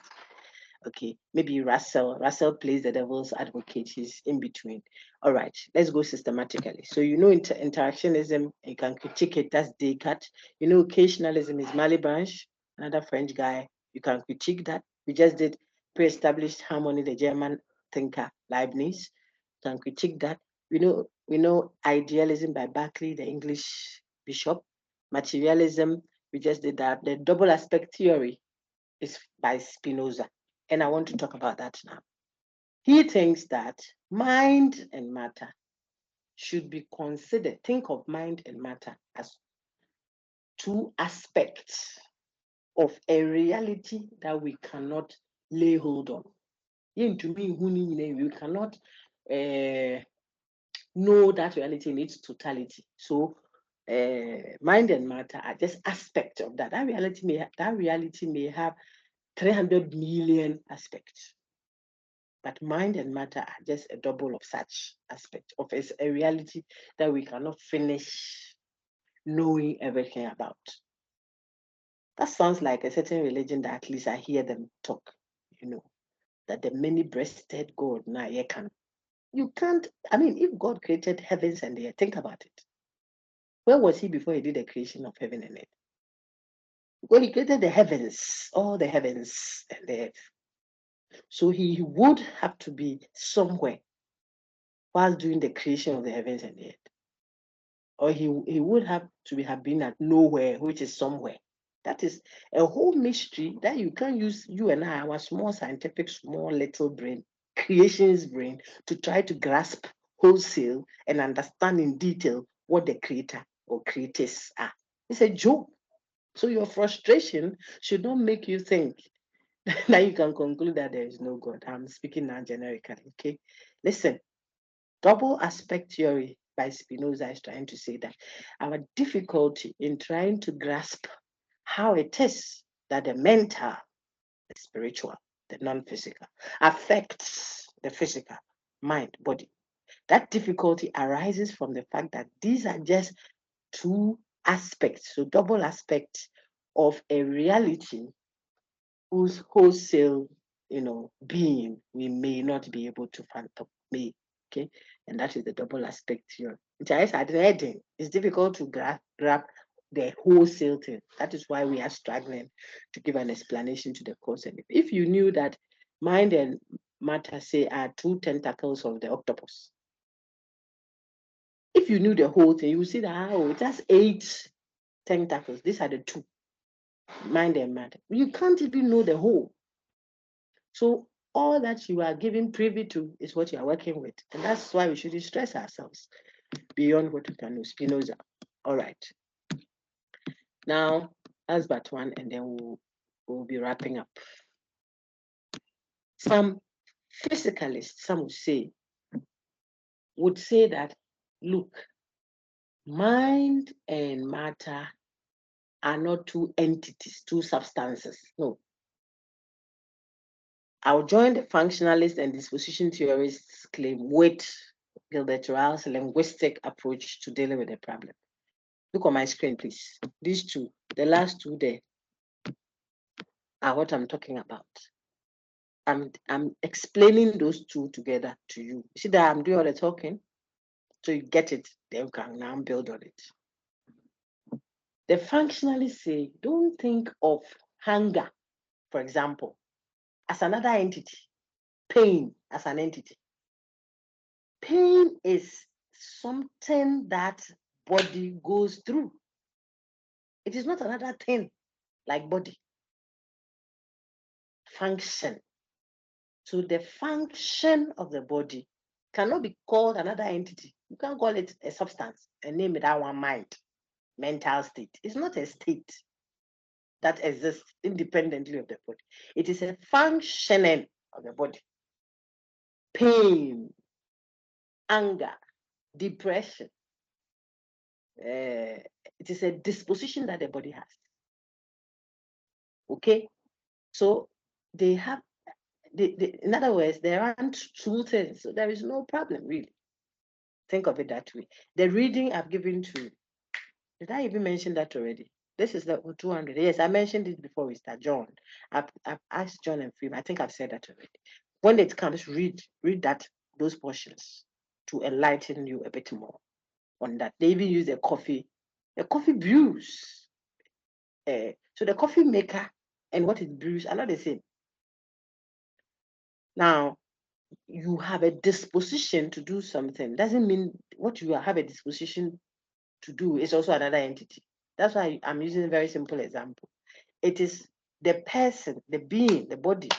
Okay, maybe Russell plays the devil's advocate. He's in between. All right, let's go systematically. So you know interactionism, you can critique it. That's Descartes. You know occasionalism is Malebranche, another French guy. You can critique that. We just did pre-established harmony, the German thinker Leibniz. You can critique that. We know idealism by Berkeley, the English bishop. Materialism, we just did that. The double aspect theory is by Spinoza. And I want to talk about that now. He thinks that mind and matter should be considered, think of mind and matter as two aspects of a reality that we cannot lay hold on. We cannot know that reality in its totality. So mind and matter are just aspects of that. That reality may have 300 million aspects. But mind and matter are just a double of such aspect of a reality that we cannot finish knowing everything about. That sounds like a certain religion that at least I hear them talk, that the many-breasted God now you can't, I mean, if God created heavens and the earth, think about it. Where was he before he did the creation of heaven and earth? Well, he created the heavens, all the heavens and the earth. So he would have to be somewhere while doing the creation of the heavens and the earth. Or he would have to have been at nowhere, which is somewhere. That is a whole mystery that you can't use, you and I, our small scientific, small little brain, creation's brain, to try to grasp wholesale and understand in detail what the creator or creators are. It's a joke. So your frustration should not make you think that you can conclude that there is no God. I'm speaking now generically, okay? Listen, double aspect theory by Spinoza is trying to say that our difficulty in trying to grasp how it is that the mental, the spiritual, the non-physical affects the physical, mind, body. That difficulty arises from the fact that these are just two aspects, so double aspects of a reality whose wholesale, being we may not be able to fathom. Okay, and that is the double aspect here. It's difficult to grab the wholesale thing. That is why we are struggling to give an explanation to the cause. And if you knew that mind and matter, say, are two tentacles of the octopus, if you knew the whole thing, you would see that it has 8 tentacles. These are the two, mind and matter. You can't even know the whole. So all that you are given privy to is what you are working with. And that's why we shouldn't stress ourselves beyond what we can know. Spinoza. All right. Now, that's but one, and then we'll be wrapping up. Some physicalists, some would say that, look, mind and matter are not two entities, two substances. No. I'll join the functionalist and disposition theorists' claim with Gilbert Ryle's linguistic approach to dealing with the problem. Look on my screen, please. These two, the last two there, are what I'm talking about. I'm explaining those two together to you. See that I'm doing all the talking? So you get it, then you can now build on it. The functionalists say, don't think of hunger, for example, as another entity, pain as an entity. Pain is something that body goes through. It is not another thing like body. Function. So the function of the body cannot be called another entity. You can't call it a substance and name it that one mind, mental state. It's not a state that exists independently of the body. It is a functioning of the body. Pain, anger, depression. It is a disposition that the body has. Okay? So they have, in other words, there aren't two things. So there is no problem, really. Think of it that way. The reading I've given to you, did I even mention that already? This is the 200. Yes, I mentioned it before we start. John, I've asked John and Phil. I think I've said that already. When it comes, read those portions to enlighten you a bit more on that. They even use the coffee brews. So the coffee maker and what it brews are not the same. Now, you have a disposition to do something. Doesn't mean what you have a disposition to do is also another entity. That's why I'm using a very simple example. It is the person, the being, the body,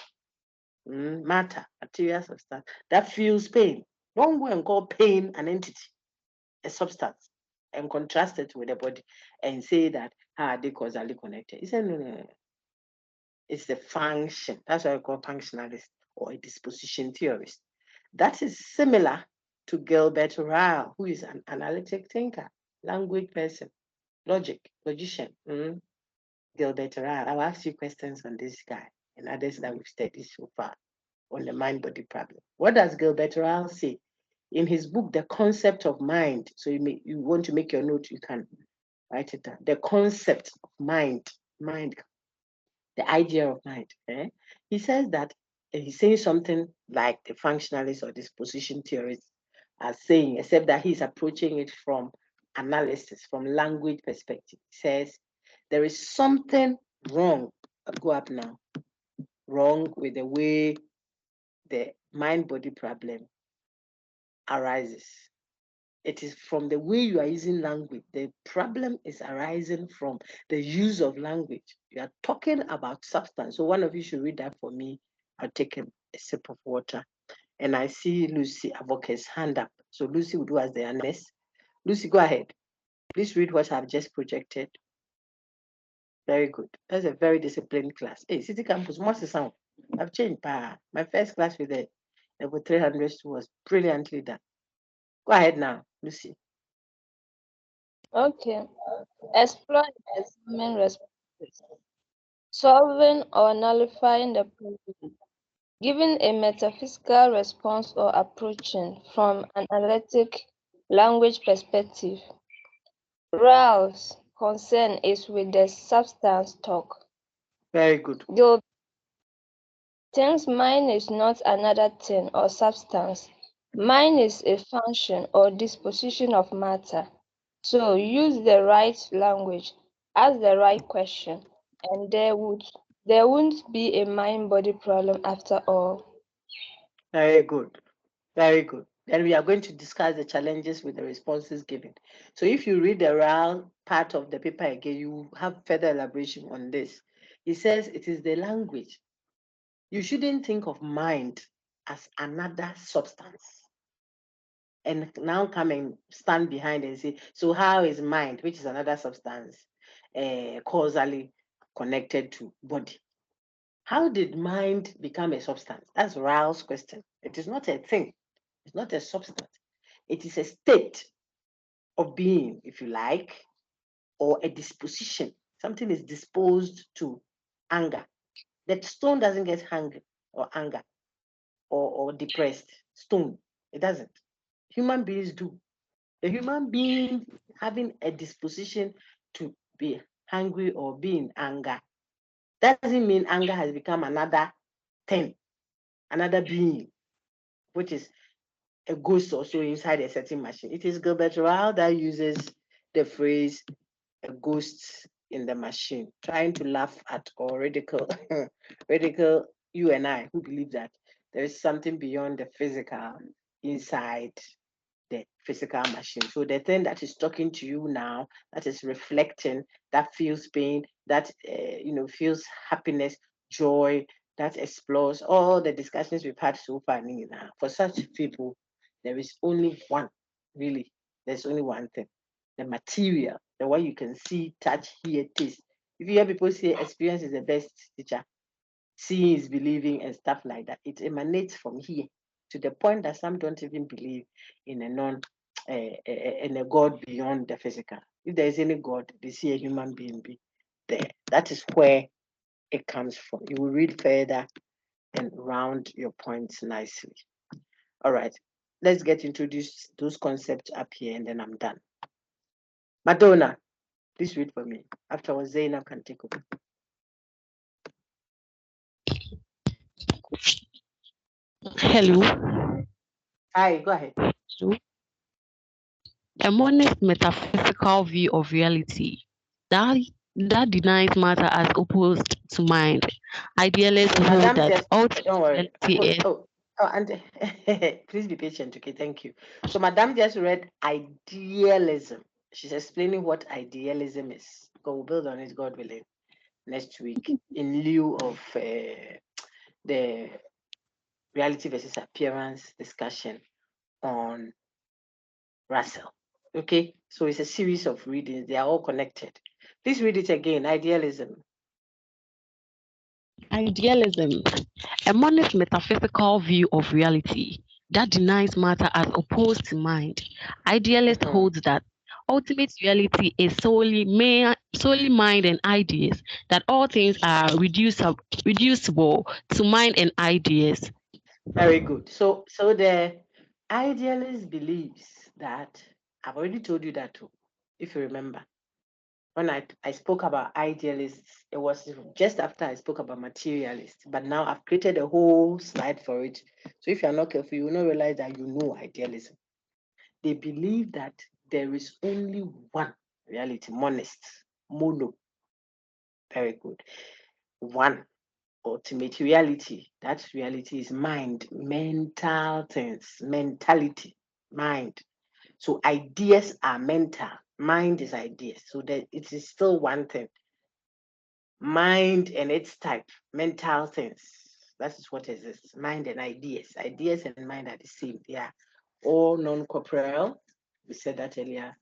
matter, material substance that feels pain. Don't go and call pain an entity, a substance, and contrast it with the body and say that they causally connected. He said, no. It's the function. That's why I call functionalist or a disposition theorist. That is similar to Gilbert Ryle, who is an analytic thinker, language person, logician. Gilbert Ryle. I'll ask you questions on this guy and others that we've studied so far on the mind-body problem. What does Gilbert Ryle say? In his book, The Concept of Mind, so you want to make your note, you can write it down. The concept of mind, the idea of mind. He says that And he's saying something like the functionalists or disposition theorists are saying, except that he's approaching it from analysis, from language perspective. He says there is something wrong. I'll go up now. Wrong with the way the mind-body problem arises. It is from the way you are using language. The problem is arising from the use of language. You are talking about substance. So one of you should read that for me. I'll take a sip of water. And I see Lucy Avoca's hand up. So Lucy will do as the honest. Lucy, go ahead. Please read what I've just projected. Very good. That's a very disciplined class. Hey, City Campus, what's the sound? I've changed. My first class with the level 300 was brilliantly done. Go ahead now, Lucy. Okay. Explore and examine responses. Solving or nullifying the problem. Giving a metaphysical response or approaching from an analytic language perspective. Rawls' concern is with the substance talk. Very good. Things mind is not another thing or substance. Mind is a function or disposition of matter. So use the right language, ask the right question, and there won't be a mind-body problem after all. Very good. Very good. Then we are going to discuss the challenges with the responses given. So if you read the real part of the paper again, you have further elaboration on this. He says it is the language. You shouldn't think of mind as another substance. And now come and stand behind and say, so how is mind, which is another substance, causally connected to body? How did mind become a substance? That's Raoult's question. It is not a thing. It's not a substance. It is a state of being, if you like, or a disposition. Something is disposed to anger. That stone doesn't get hungry or anger or depressed. Stone, it doesn't. Human beings do. The human being having a disposition to be hungry or be in anger doesn't mean anger has become another thing, another being, which is a ghost also inside a certain machine. It is Gilbert Ryle that uses the phrase a ghost in the machine, trying to laugh at or ridicule, ridicule you and I who believe that there is something beyond the physical inside the physical machine. So the thing that is talking to you now, that is reflecting, that feels pain, that feels happiness, joy, that explores all the discussions we've had so far. For such people, there is only one, really. There's only one thing: the material, the one you can see, touch, hear, taste. If you hear people say experience is the best teacher, seeing is believing and stuff like that, it emanates from here, to the point that some don't even believe in in a God beyond the physical. If there is any God, they see a human being be there. That is where it comes from. You will read further and round your points nicely. All right, let's get introduced those concepts up here and then I'm done. Madonna, please read for me. Afterwards, Zainab can take over. Hello. Hi, go ahead. So, a monist metaphysical view of reality that denies matter as opposed to mind. Idealists hold Madam, that just ultimate don't worry. reality is And please be patient, okay? Thank you. So, Madam just read idealism. She's explaining what idealism is. We'll build on it, God willing, next week in lieu of the reality versus appearance discussion on Russell. Okay, so it's a series of readings, they are all connected. Please read it again. Idealism. idealism, a monist metaphysical view of reality that denies matter as opposed to mind. Idealist holds that ultimate reality is solely mind and ideas, that all things are reducible to mind and ideas. Very good. So the idealist believes that, I've already told you that too, if you remember. when I spoke about idealists, it was just after I spoke about materialists. But now I've created a whole slide for it. So if you're not careful, you will not realize that you know idealism. They believe that there is only one reality, monist, mono. Very good. One ultimate reality. That reality is mind, mental things, mentality, mind. So ideas are mental, mind is ideas. So that it is still one thing. Mind and its type, mental things. That is what exists. Mind and ideas. Ideas and mind are the same. They are all non-corporeal. We said that earlier.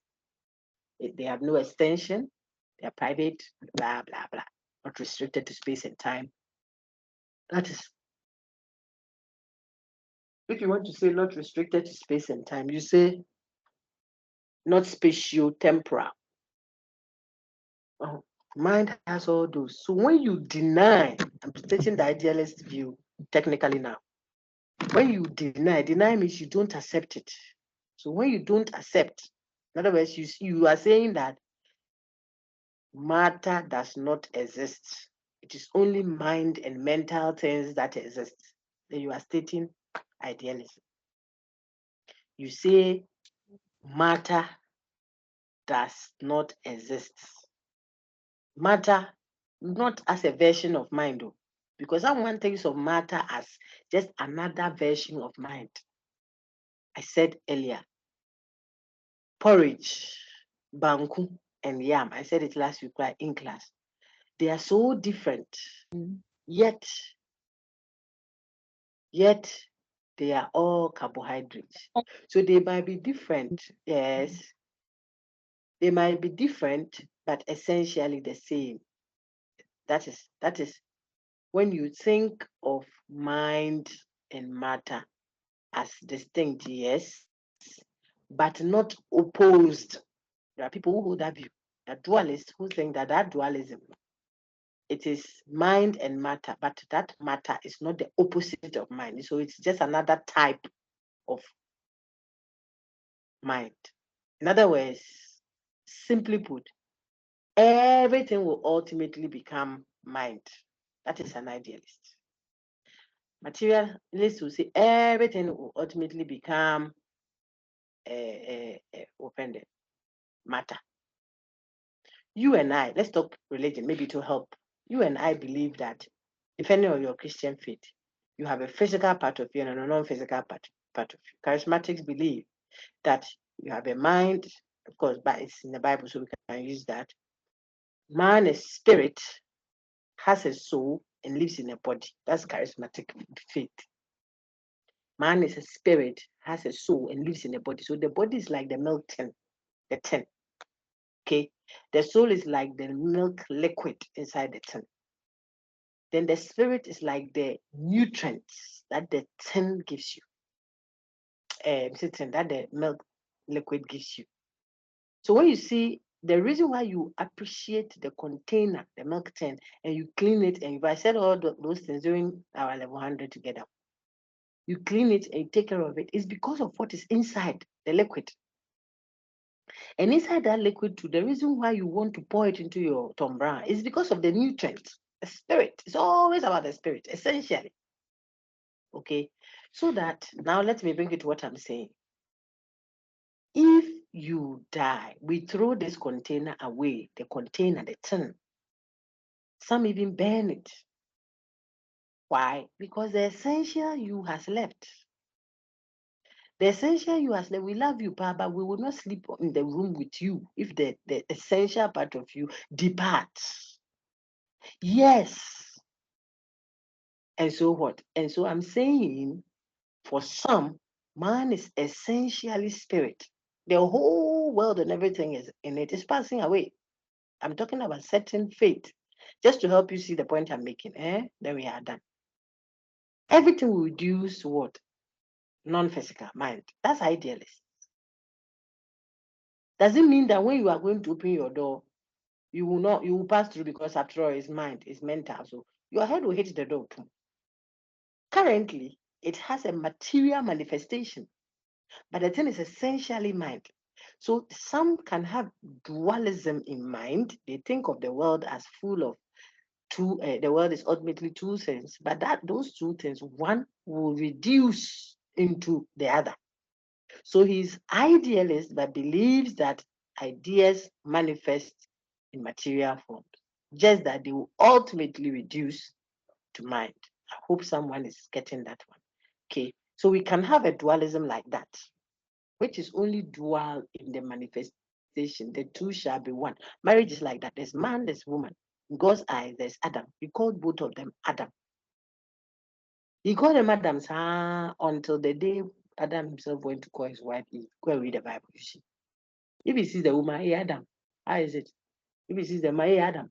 They have no extension. They are private, blah, blah, blah. Not restricted to space and time. That is, if you want to say not restricted to space and time, you say not spatio-temporal. Oh, mind has all those. So when you deny, I'm stating the idealist view technically now. When you deny means you don't accept it. So when you don't accept, in other words, you are saying that matter does not exist. It is only mind and mental things that exist. Then you are stating idealism. You say matter does not exist. Matter, not as a version of mind, though, because someone thinks of matter as just another version of mind. I said earlier, porridge, banku, and yam. I said it last week right in class. They are so different, yet they are all carbohydrates. So they might be different, yes. They might be different, but essentially the same. That is when you think of mind and matter as distinct, yes, but not opposed. There are people who hold that view. There are dualists who think that dualism, it is mind and matter, but that matter is not the opposite of mind. So it's just another type of mind. In other words, simply put, everything will ultimately become mind. That is an idealist. Materialists will say everything will ultimately become open matter. You and I, let's talk religion, maybe to help. You and I believe that, depending on your Christian faith, you have a physical part of you and a non-physical part of you. Charismatics believe that you have a mind, of course, but it's in the Bible, so we can use that. Man is spirit, has a soul, and lives in a body. That's charismatic faith. Man is a spirit, has a soul, and lives in a body. So the body is like the milk tin, the tin. Okay, the soul is like the milk liquid inside the tin. Then the spirit is like the nutrients that the tin gives you, that the milk liquid gives you. So when you see the reason why you appreciate the container, the milk tin, and you clean it, and if I said all those things during our level 100 together, you clean it and you take care of it, is because of what is inside the liquid. And inside that liquid too, the reason why you want to pour it into your tombra is because of the nutrients, the spirit. It's always about the spirit, essentially. Okay, so that now let me bring it to what I'm saying. If you die, we throw this container away, the container, the tin. Some even burn it. Why? Because the essential you has left. The essential you has left. We love you, Papa, but we will not sleep in the room with you if the essential part of you departs. Yes. And so what? And so I'm saying, for some, man is essentially spirit. The whole world and everything is in it is passing away. I'm talking about certain faith. Just to help you see the point I'm making. Then we are done. Everything will reduce to what? Non-physical mind. That's idealist. Does it mean that when you are going to open your door, you will pass through, because after all, it's mind, it's mental. So your head will hit the door too. Currently, it has a material manifestation, but the thing is essentially mind. So some can have dualism in mind. They think of the world as full of two, the world is ultimately two things, but that those two things, one will reduce into the other. So he's idealist, but believes that ideas manifest in material forms, just that they will ultimately reduce to mind. I hope someone is getting that one. Okay, so we can have a dualism like that, which is only dual in the manifestation. The two shall be one. Marriage is like that. There's man, there's woman. In God's eye, there's Adam. He called both of them Adam. He called them Adams until the day Adam himself went to call his wife Eve. Go and read the Bible, you see. If he sees the woman, hey Adam. How is it? If he sees the man, hey Adam.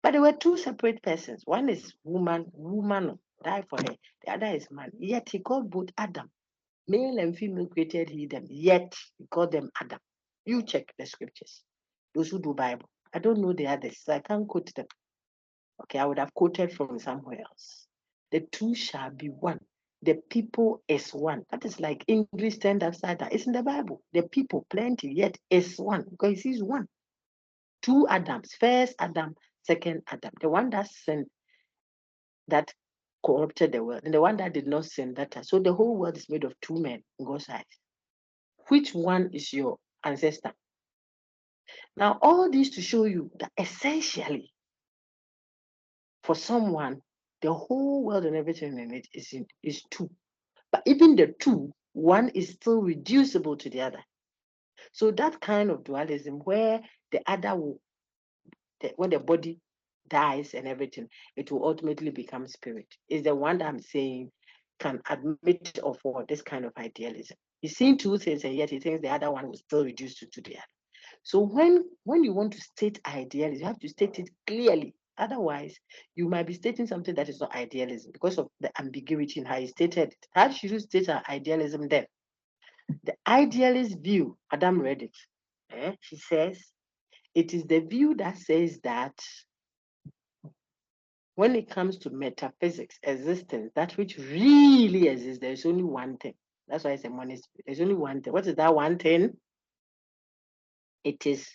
But they were two separate persons. One is woman die for her. The other is man. Yet he called both Adam. Male and female created he them. Yet he called them Adam. You check the scriptures. Those who do Bible. I don't know the others, so I can't quote them. Okay, I would have quoted from somewhere else. The two shall be one. The people is one. That is like English stand upside down. It's in the Bible. The people plenty, yet is one. Because he's one. Two Adams. First Adam, second Adam. The one that sinned, that corrupted the world, and the one that did not sin, that. So the whole world is made of two men in God's eyes. Which one is your ancestor? Now, all this to show you that essentially, for someone, the whole world and everything in it is two. But even the two, one is still reducible to the other. So that kind of dualism where the other will, when the body dies and everything, it will ultimately become spirit, is the one that I'm saying can admit of all this kind of idealism. He's seeing two things and yet he thinks the other one will still reduce to the other. So when you want to state idealism, you have to state it clearly. Otherwise, you might be stating something that is not idealism because of the ambiguity in how you stated it. How should you state idealism then? The idealist view, Adam read it. She says, it is the view that says that when it comes to metaphysics, existence, that which really exists, there's only one thing. That's why it's a monism. There's only one thing. What is that one thing? It is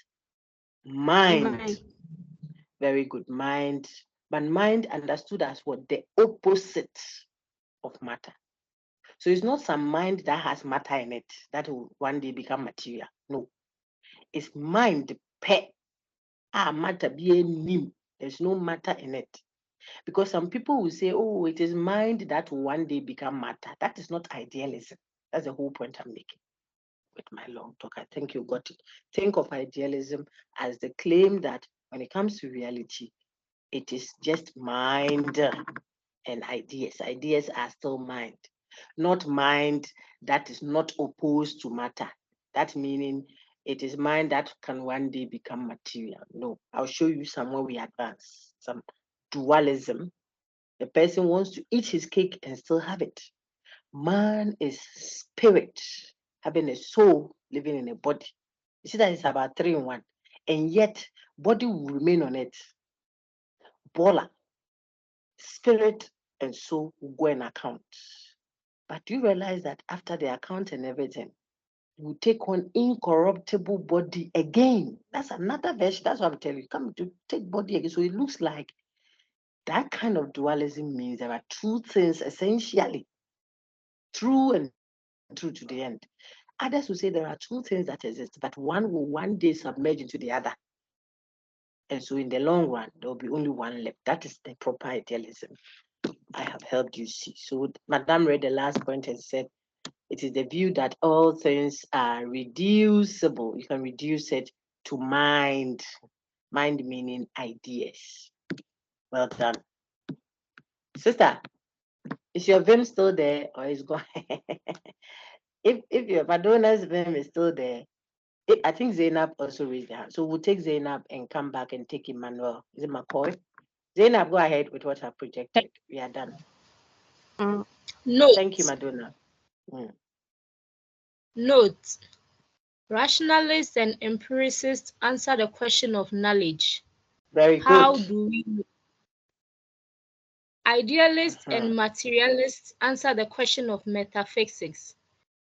mind. Very good, mind. But mind understood as what? The opposite of matter. So it's not some mind that has matter in it that will one day become material. No. It's mind pe. Matter be a name. There's no matter in it. Because some people will say, oh, it is mind that will one day become matter. That is not idealism. That's the whole point I'm making with my long talk. I think you got it. Think of idealism as the claim that when it comes to reality, it is just mind and ideas. Ideas are still mind, not mind that is not opposed to matter. That meaning it is mind that can one day become material. No, I'll show you somewhere we advance. Some dualism. The person wants to eat his cake and still have it. Man is spirit, having a soul living in a body. You see that it's about 3 in 1. And yet, body will remain on it. Bola, spirit and soul will go and account. But do you realize that after the account and everything, you take on incorruptible body again? That's another version. That's what I'm telling you. Come to take body again. So it looks like that kind of dualism means there are two things essentially, true and true to the end. Others will say there are two things that exist, but one will one day submerge into the other. And so in the long run, there will be only one left. That is the proper idealism I have helped you see. So Madame read the last point and said, it is the view that all things are reducible. You can reduce it to mind. Mind meaning ideas. Well done. Sister, is your Vim still there or is gone? if your Madona's Vim is still there, I think Zainab also raised her hand. So we'll take Zainab and come back and take Emmanuel. Is it McCoy? Zainab, go ahead with what I've projected. We are done. Note. Thank you, Madonna. Note. Rationalists and empiricists answer the question of knowledge. Very good. How do we know? Idealists and materialists answer the question of metaphysics.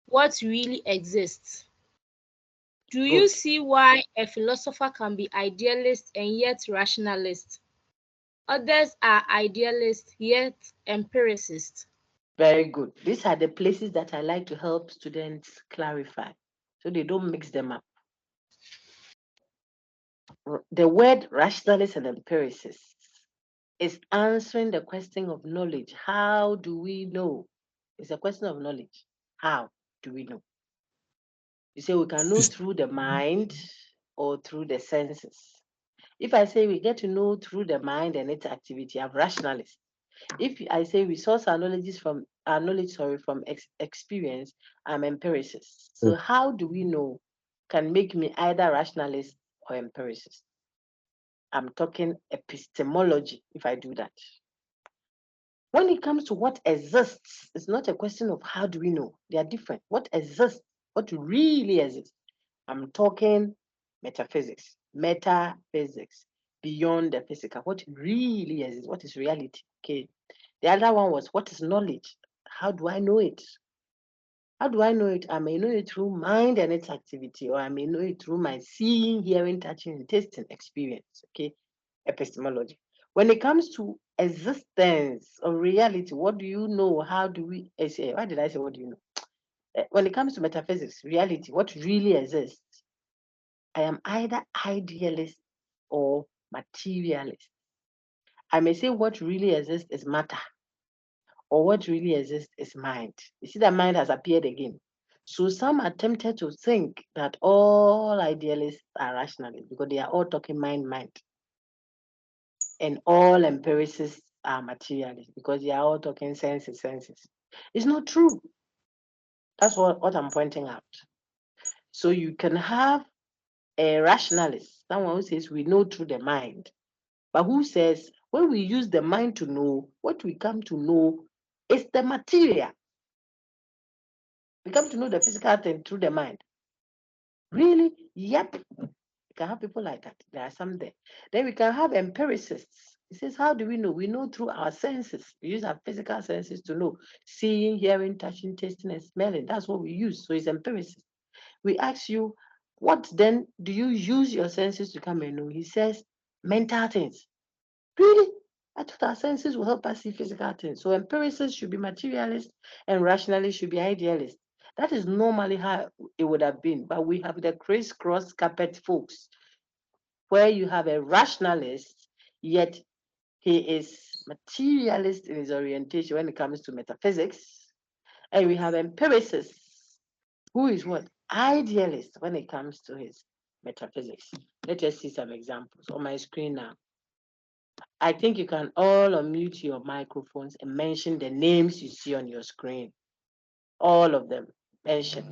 what really exists. Do you see why a philosopher can be idealist and yet rationalist? Others are idealists yet empiricists. Very good. These are the places that I like to help students clarify so they don't mix them up. The word rationalist and empiricist is answering the question of knowledge. How do we know? It's a question of knowledge. How do we know? You say we can know through the mind or through the senses. If I say we get to know through the mind and its activity, I'm rationalist. If I say we source our knowledge from experience, I'm empiricist. So how do we know can make me either rationalist or empiricist? I'm talking epistemology if I do that. When it comes to what exists, it's not a question of how do we know. They are different. What exists, what really exists. I'm talking metaphysics, beyond the physical. What really exists, what is reality? Okay. The other one was what is knowledge? How do I know it? How do I know it? I may know it through mind and its activity, or I may know it through my seeing, hearing, touching, and tasting experience. Okay, epistemology. When it comes to existence or reality, what do you know? How do we say? Why did I say what do you know? When it comes to metaphysics, reality, what really exists, I am either idealist or materialist. I may say what really exists is matter, or what really exists is mind. You see that mind has appeared again. So some are tempted to think that all idealists are rationalists because they are all talking mind, mind. And all empiricists are materialists because they are all talking senses, senses. It's not true. That's what I'm pointing out. So you can have a rationalist, someone who says we know through the mind, but who says when we use the mind to know, what we come to know is the material. We come to know the physical thing through the mind. Really? Yep. We can have people like that. There are some there. Then we can have empiricists. He says, how do we know? We know through our senses. We use our physical senses to know. Seeing, hearing, touching, tasting, and smelling. That's what we use. So it's empiricist. We ask you, what then do you use your senses to come and know? He says, mental things. Really? I thought our senses will help us see physical things. So empiricists should be materialists and rationalists should be idealists. That is normally how it would have been. But we have the crisscross carpet folks, where you have a rationalist, yet he is materialist in his orientation when it comes to metaphysics. And we have empiricists, who is what? Idealist when it comes to his metaphysics. Let us see some examples on my screen now. I think you can all unmute your microphones and mention the names you see on your screen. All of them. Mention.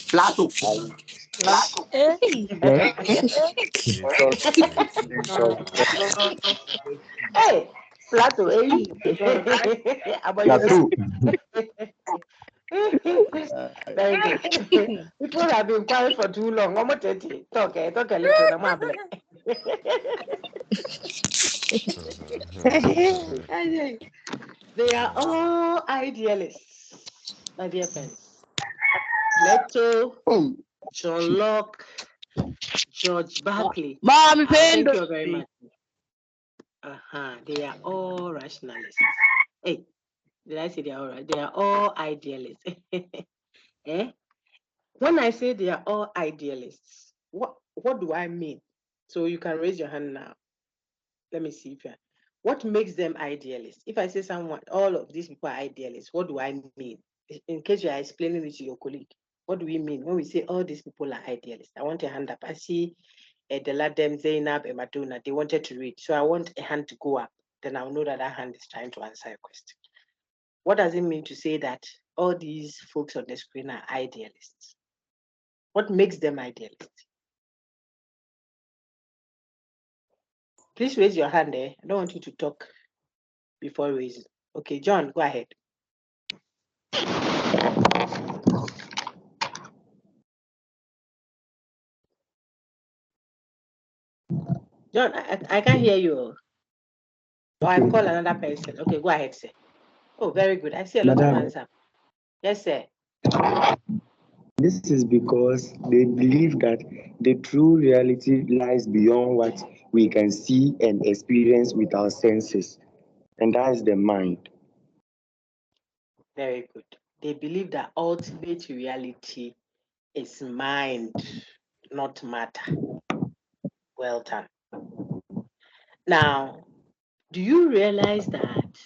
Plato. Hey. Hey, Plato, hey. Very good. People have been quiet for too long. Talk a little. They are all idealists, my dear friends. Plato, John Locke, George Berkeley. Thank you very much. They are all rationalists. Hey, did I say they are all right? They are all idealists. Eh? When I say they are all idealists, what do I mean? So you can raise your hand now. Let me see if you. What makes them idealists? If I say someone, all of these people are idealists, what do I mean? In case you are explaining it to your colleague, what do we mean when we say all these people are idealists? I want a hand up. I see Deladem, Zainab, and Maduna. They wanted to read, so I want a hand to go up. Then I'll know that that hand is trying to answer a question. What does it mean to say that all these folks on the screen are idealists? What makes them idealists? Please raise your hand there. I don't want you to talk before raising. Okay, John, go ahead. John, I can't hear you. Or I call another person. Okay, go ahead, sir. Oh, very good. I see a lot of hands up. Yes, sir. This is because they believe that the true reality lies beyond what we can see and experience with our senses, and that is the mind. Very good. They believe that ultimate reality is mind, not matter. Well done. Now, do you realize that,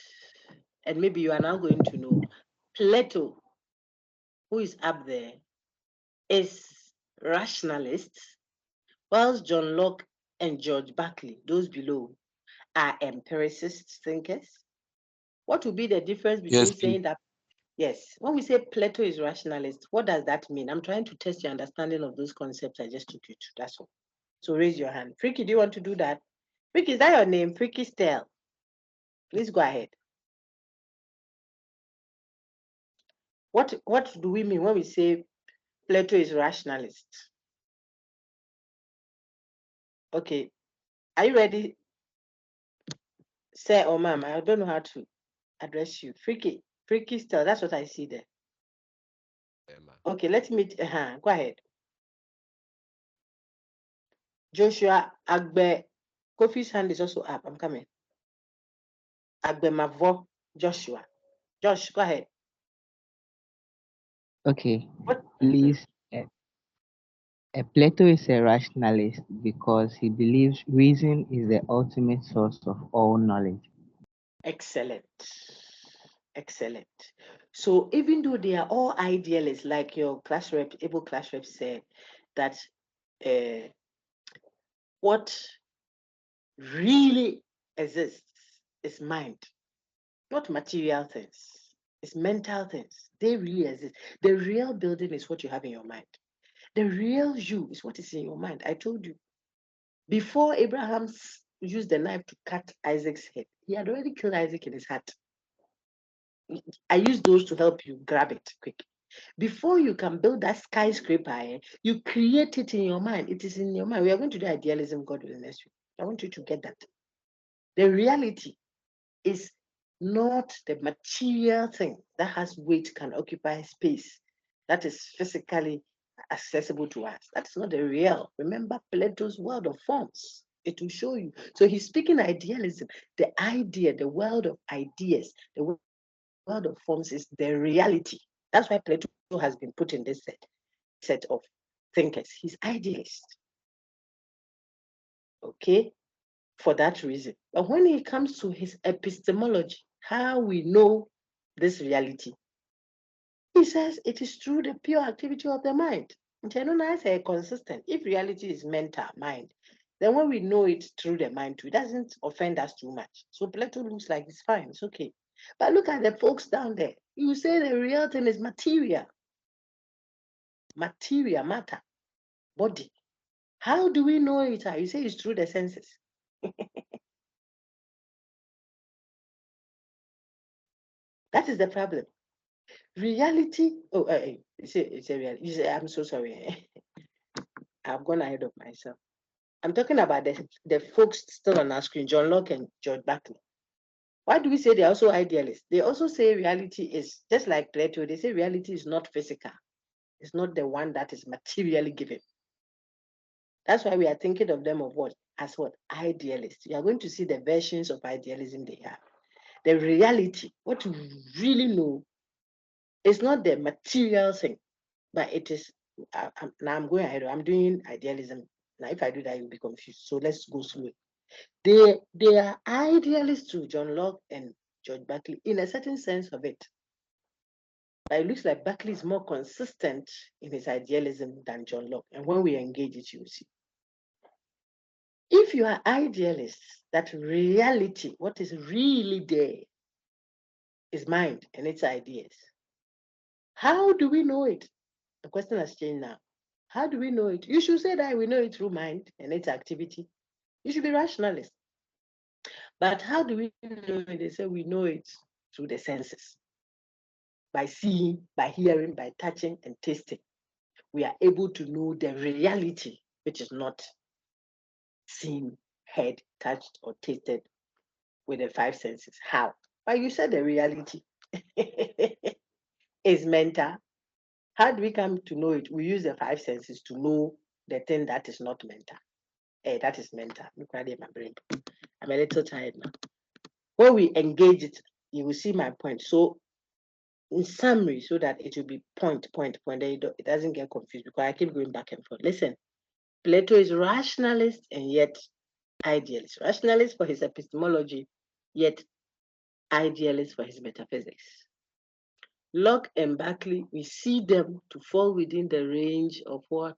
and maybe you are now going to know, Plato, who is up there, is rationalist, whilst John Locke and George Berkeley, those below, are empiricist thinkers? What would be the difference between saying that? Yes, when we say Plato is rationalist, what does that mean? I'm trying to test your understanding of those concepts I just took you to. That's all. So raise your hand. Freaky, do you want to do that? Freaky, is that your name? Freaky Stell. Please go ahead. What do we mean when we say Plato is rationalist? Okay. Are you ready, sir or ma'am? I don't know how to address you. Freaky Stell, that's what I see there. Okay, let me, go ahead. Joshua Agbe, Kofi's hand is also up. I'm coming. Agbe Mavo, Joshua. Josh, go ahead. Okay, What? please. Plato is a rationalist because he believes reason is the ultimate source of all knowledge. Excellent. Excellent. So even though they are all idealists, like your class rep, able class rep said, that what really exists is mind, not material things. It's mental things. They really exist. The real building is what you have in your mind. The real you is what is in your mind. I told you. Before Abraham used the knife to cut Isaac's head, he had already killed Isaac in his heart. I use those to help you grab it quick. Before you can build that skyscraper, you create it in your mind. It is in your mind. We are going to do idealism, God will next week. I want you to get that. The reality is not the material thing that has weight, can occupy space, that is physically accessible to us. That's not the real. Remember Plato's world of forms. It will show you. So he's speaking idealism. The idea, the world of ideas, the world of forms is the reality. That's why Plato has been put in this set of thinkers. He's idealist. Okay? For that reason. But when it comes to his epistemology, how we know this reality, he says it is through the pure activity of the mind. Consistent. If reality is mental, mind, then when we know it through the mind too, it doesn't offend us too much. So Plato looks like it's fine, it's okay. But look at the folks down there. You say the real thing is material, matter, body. How do we know it? You say it's through the senses. That is the problem. Reality. Oh, it's a reality. You say, I'm so sorry. I've gone ahead of myself. I'm talking about the folks still on our screen, John Locke and George Berkeley. Why do we say they're also idealists? They also say reality is, just like Plato, they say reality is not physical. It's not the one that is materially given. That's why we are thinking of them as what? Idealists. You are going to see the versions of idealism they have. The reality, what you really know, is not the material thing, but it is, now I'm going ahead, I'm doing idealism. Now, if I do that, you'll be confused. So let's go slowly. They are idealists too, John Locke and George Berkeley, in a certain sense of it. But it looks like Berkeley is more consistent in his idealism than John Locke. And when we engage it, you'll see. If you are idealists, that reality, what is really there, is mind and its ideas. How do we know it? The question has changed now. How do we know it? You should say that we know it through mind and its activity. You should be rationalist. But how do we know it? They say we know it through the senses. By seeing, by hearing, by touching and tasting. We are able to know the reality, which is not seen, heard, touched, or tasted with the five senses. How? But you said the reality. is mental. How do we come to know it? We use the five senses to know the thing that is not mental. That is mental. Look right in my brain. I'm a little tired now. When we engage it, you will see my point. So, in summary, so that it will be point, it doesn't get confused because I keep going back and forth. Listen, Plato is rationalist and yet idealist. Rationalist for his epistemology, yet idealist for his metaphysics. Locke and Berkeley, we see them to fall within the range of what?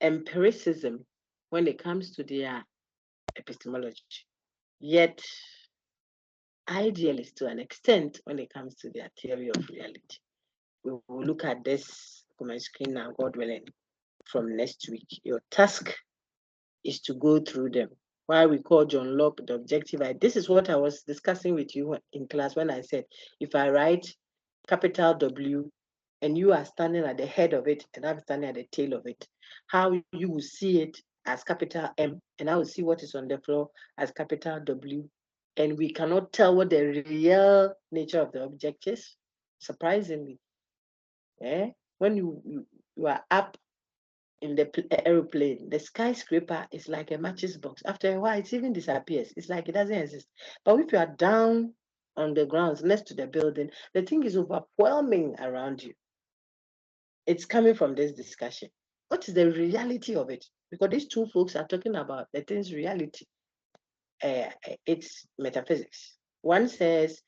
Empiricism when it comes to their epistemology, yet idealist to an extent when it comes to their theory of reality. We will look at this on my screen now, God willing, from next week. Your task is to go through them. Why we call John Locke the objective. This is what I was discussing with you in class when I said, if I write capital W and you are standing at the head of it and I'm standing at the tail of it, how you will see it as capital M and I will see what is on the floor as capital W, and we cannot tell what the real nature of the object is, surprisingly. When you are up in the aeroplane, the skyscraper is like a matches box. After a while, it even disappears. It's like it doesn't exist. But if you are down on the grounds next to the building, the thing is overwhelming around you. It's coming from this discussion. What is the reality of it? Because these two folks are talking about the thing's reality. It's metaphysics. One says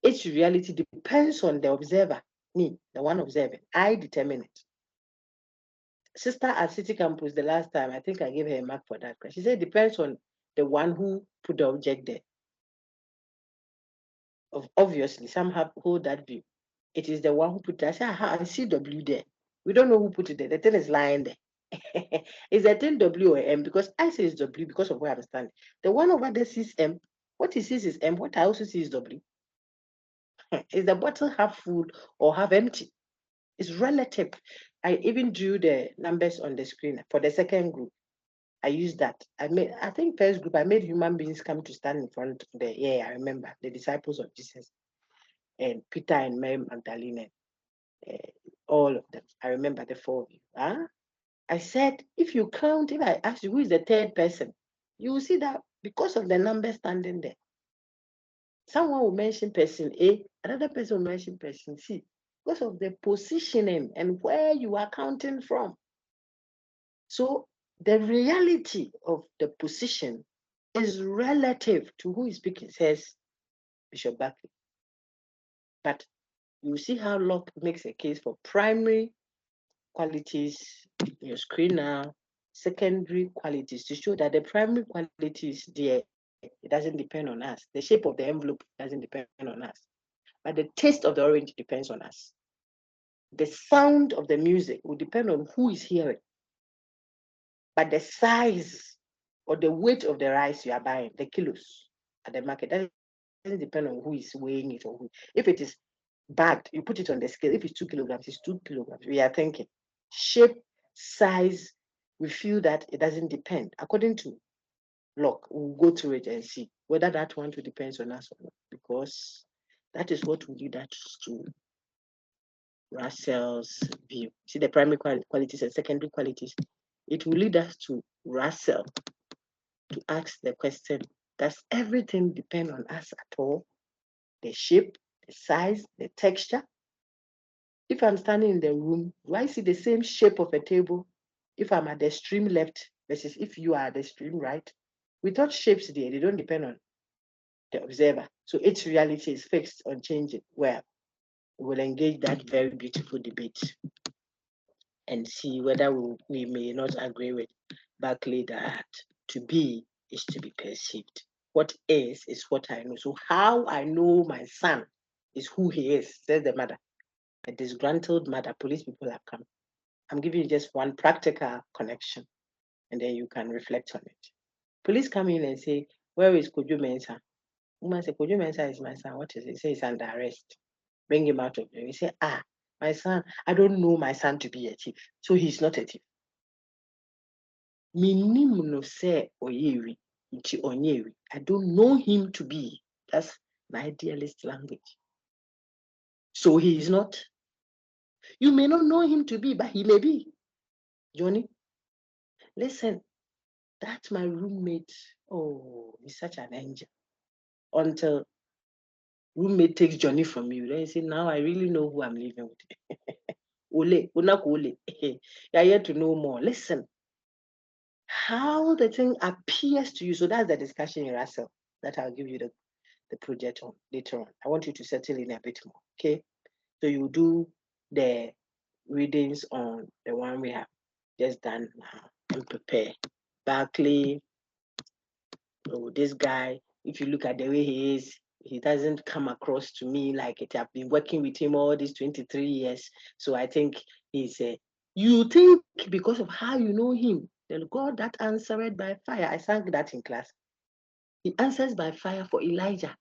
its reality depends on the observer, me, the one observing. I determine it. Sister at City Campus, the last time, I think I gave her a mark for that. She said it depends on the one who put the object there. Obviously, some have hold that view. It is the one who put it. I said, I see W there. We don't know who put it there. The thing is lying there. Is the thing W or M? Because I say it's W because of where I'm standing. The one over there sees M. What he sees is M. What I also see is W. Is the bottle half full or half empty? It's relative. I even drew the numbers on the screen for the second group. I used that. I think first group, I made human beings come to stand in front of I remember, the disciples of Jesus, and Peter and Mary Magdalene, all of them. I remember the four of you. I said, if you count, if I ask you who is the third person, you will see that because of the number standing there, someone will mention person A, another person will mention person C, because of the positioning and where you are counting from. So the reality of the position is relative to who is speaking, says Bishop Berkeley. But you see how Locke makes a case for primary qualities in your screen now, secondary qualities, to show that the primary qualities there, it doesn't depend on us. The shape of the envelope doesn't depend on us. But the taste of the orange depends on us. The sound of the music will depend on who is hearing. But the size or the weight of the rice you are buying, the kilos at the market, that doesn't depend on who is weighing it or who. If it is bagged, you put it on the scale. If it's 2 kilograms, it's 2 kilograms. We are thinking shape, size. We feel that it doesn't depend. According to Locke, we'll go through it and see whether that one will depends on us or not, because that is what will lead us to Russell's view. See the primary qualities and secondary qualities. It will lead us to Russell to ask the question, does everything depend on us at all? The shape, the size, the texture. If I'm standing in the room, do I see the same shape of a table if I'm at the extreme left versus if you are at the extreme right? Without shapes there, they don't depend on the observer. So its reality is fixed, unchanging. Well, we will engage that very beautiful debate and see whether we may not agree with Berkeley that to be is to be perceived. What is what I know. So how I know my son is who he is, says the mother. A disgruntled mother, police people have come. I'm giving you just one practical connection, and then you can reflect on it. Police come in and say, where is Kojo Mensah? Woman say, Kojo Mensah is my son. What is it? He says he's under arrest. Bring him out of there. We say, my son, I don't know my son to be a thief, so he's not a thief. I don't know him to be. That's my idealist language. So he is not. You may not know him to be, but he may be. Johnny, listen, that's my roommate. Oh, he's such an angel. Until roommate takes Johnny from you, then you say, now I really know who I'm living with. Ole, Ole. You're here to know more. Listen, how the thing appears to you. So that's the discussion in Russell that I'll give you the project on later on. I want you to settle in a bit more. Okay. So you do the readings on the one we have just done now and prepare. Barclay, oh, this guy, if you look at the way he is, he doesn't come across to me like it. I've been working with him all these 23 years. So I think he's you think because of how you know him, then God that answered by fire. I sang that in class. He answers by fire for Elijah.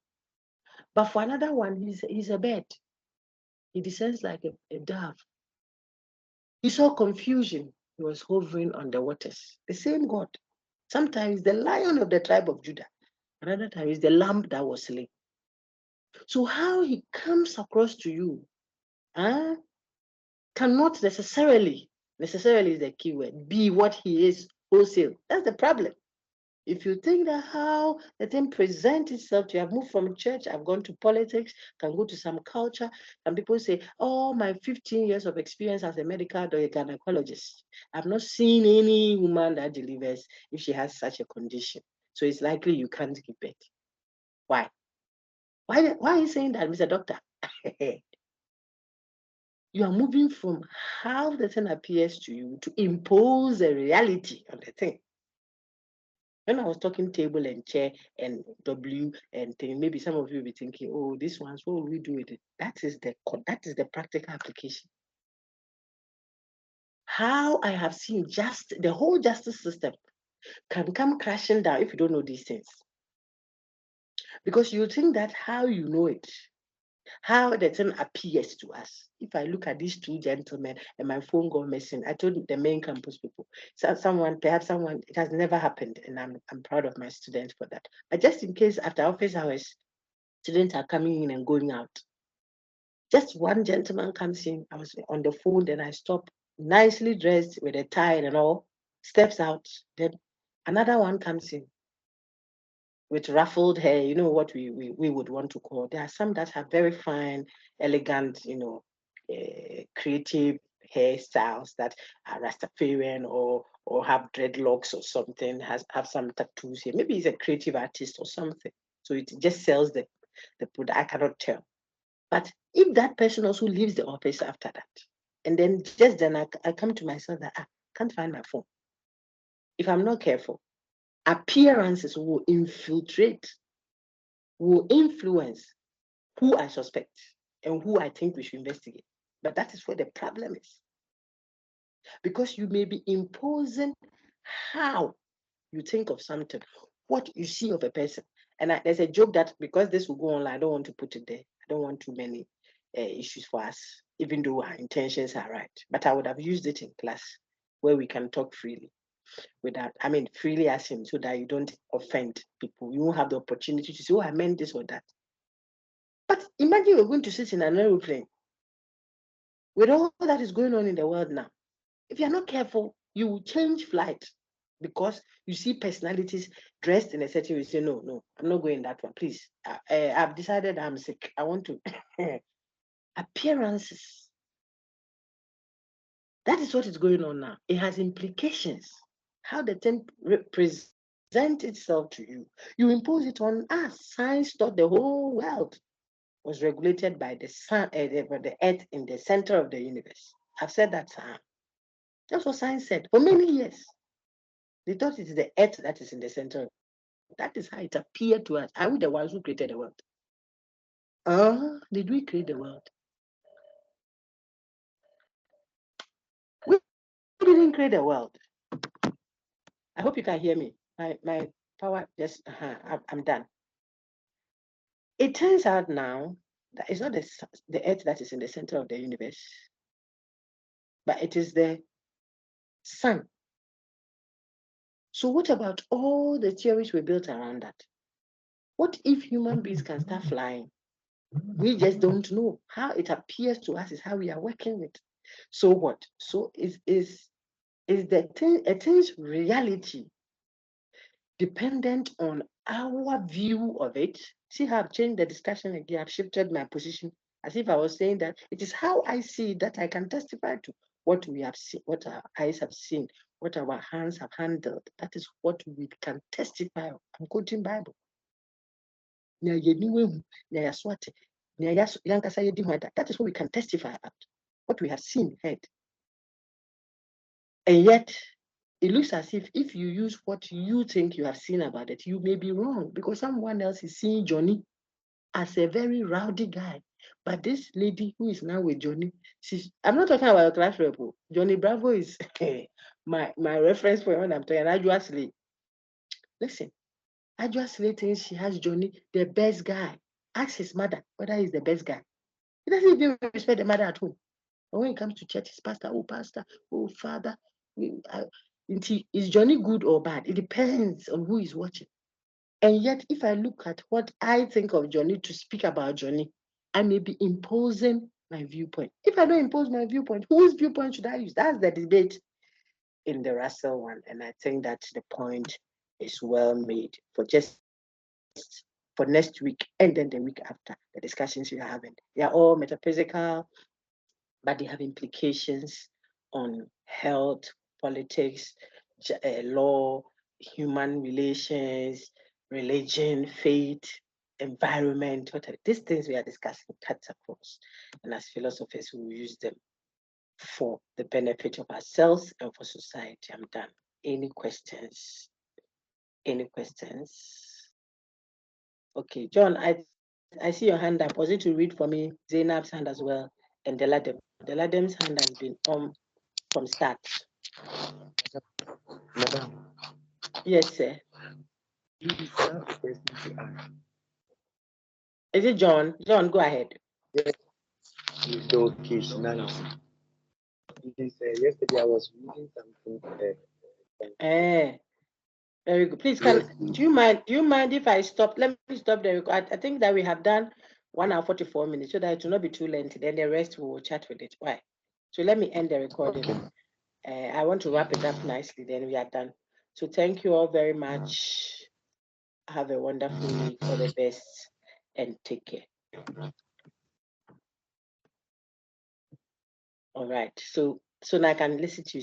But for another one, he's a bird. He descends like a dove. He saw confusion. He was hovering on the waters. The same God. Sometimes the lion of the tribe of Judah. Another time is the lamb that was slain. So how he comes across to you cannot necessarily is the key word, be what he is wholesale. That's the problem. If you think that how the thing presents itself, you have moved from church, I've gone to politics, can go to some culture, and people say, oh, my 15 years of experience as a medical gynecologist, I've not seen any woman that delivers if she has such a condition. So it's likely you can't give birth. Why? Why are you saying that, Mr. Doctor? You are moving from how the thing appears to you to impose a reality on the thing. When I was talking table and chair and W and thing, maybe some of you will be thinking, oh, this one's what will we do with it? That is the practical application. How I have seen just the whole justice system can come crashing down if you don't know these things. Because you think that how you know it, how the thing appears to us. If I look at these two gentlemen and my phone got missing, I told the main campus people, perhaps someone, it has never happened, and I'm proud of my students for that. But just in case after office hours, students are coming in and going out. Just one gentleman comes in, I was on the phone, then I stop, nicely dressed with a tie and all, steps out, then another one comes in with ruffled hair, you know what we would want to call. There are some that have very fine, elegant, creative hairstyles that are Rastafarian or have dreadlocks or something, have some tattoos here. Maybe he's a creative artist or something. So it just sells the product. I cannot tell. But if that person also leaves the office after that, and then just then I come to myself that I can't find my phone. If I'm not careful, appearances will infiltrate, will influence who I suspect and who I think we should investigate. But that is where the problem is. Because you may be imposing how you think of something, what you see of a person. And there's a joke that because this will go online, I don't want to put it there. I don't want too many issues for us, even though our intentions are right. But I would have used it in class where we can talk freely. Freely as in so that you don't offend people. You won't have the opportunity to say, oh, I meant this or that. But imagine you're going to sit in an aeroplane with all that is going on in the world now. If you're not careful, you will change flight because you see personalities dressed in a certain way. You say, no, I'm not going that one. Please, I've decided I'm sick. I want to. Appearances. That is what is going on now. It has implications. How the thing presents itself to you. You impose it on us. Science taught the whole world was regulated by the sun, the earth in the center of the universe. I've said that. That's what science said for many years. They thought it is the earth that is in the center. That is how it appeared to us. Are we the ones who created the world? Did we create the world? We didn't create the world. I hope you can hear me. My power just, I'm done. It turns out now that it's not the earth that is in the center of the universe, but it is the sun. So what about all the theories we built around that? What if human beings can start flying? We just don't know. How it appears to us is how we are working with. So what? So is the thing a thing's reality dependent on our view of it? See how I've changed the discussion again. I've shifted my position as if I was saying that it is how I see it that I can testify to what we have seen, what our eyes have seen, what our hands have handled. That is what we can testify of. I'm quoting Bible. That is what we can testify about, what we have seen, heard. And yet, it looks as if you use what you think you have seen about it, you may be wrong because someone else is seeing Johnny as a very rowdy guy. But this lady who is now with Johnny, I'm not talking about a class rep. Johnny Bravo is my reference point when I'm talking. Actually, listen, Actually thinks she has Johnny, the best guy. Ask his mother whether he's the best guy. He doesn't even respect the mother at home. But when it comes to church, it's pastor, oh father. Is Johnny good or bad? It depends on who is watching. And yet, if I look at what I think of Johnny to speak about Johnny, I may be imposing my viewpoint. If I don't impose my viewpoint, whose viewpoint should I use? That's the debate in the Russell one. And I think that the point is well made for next week and then the week after the discussions we are having. They are all metaphysical, but they have implications on health, politics, law, human relations, religion, faith, environment, whatever. These things we are discussing cuts across. And as philosophers, we will use them for the benefit of ourselves and for society. I'm done. Any questions? Any questions? Okay, John, I see your hand up. Was it to read for me Zainab's hand as well and Deladem? Deladem's hand has been on from start. Madam, Yes, sir. please have a question to ask. Is it John? John, go ahead. Yes, it's the occasionality. Because yesterday I was reading something. Very good. Please, Yes, do you mind if I stop? Let me stop the record. I think that we have done 1 hour 44 minutes so that it will not be too lengthy. Then the rest we will chat with it. Why? So let me end the recording. okay. I want to wrap it up nicely. Then we are done. So thank you all very much. Have a wonderful week. All the best and take care. All right. So now I can listen to you.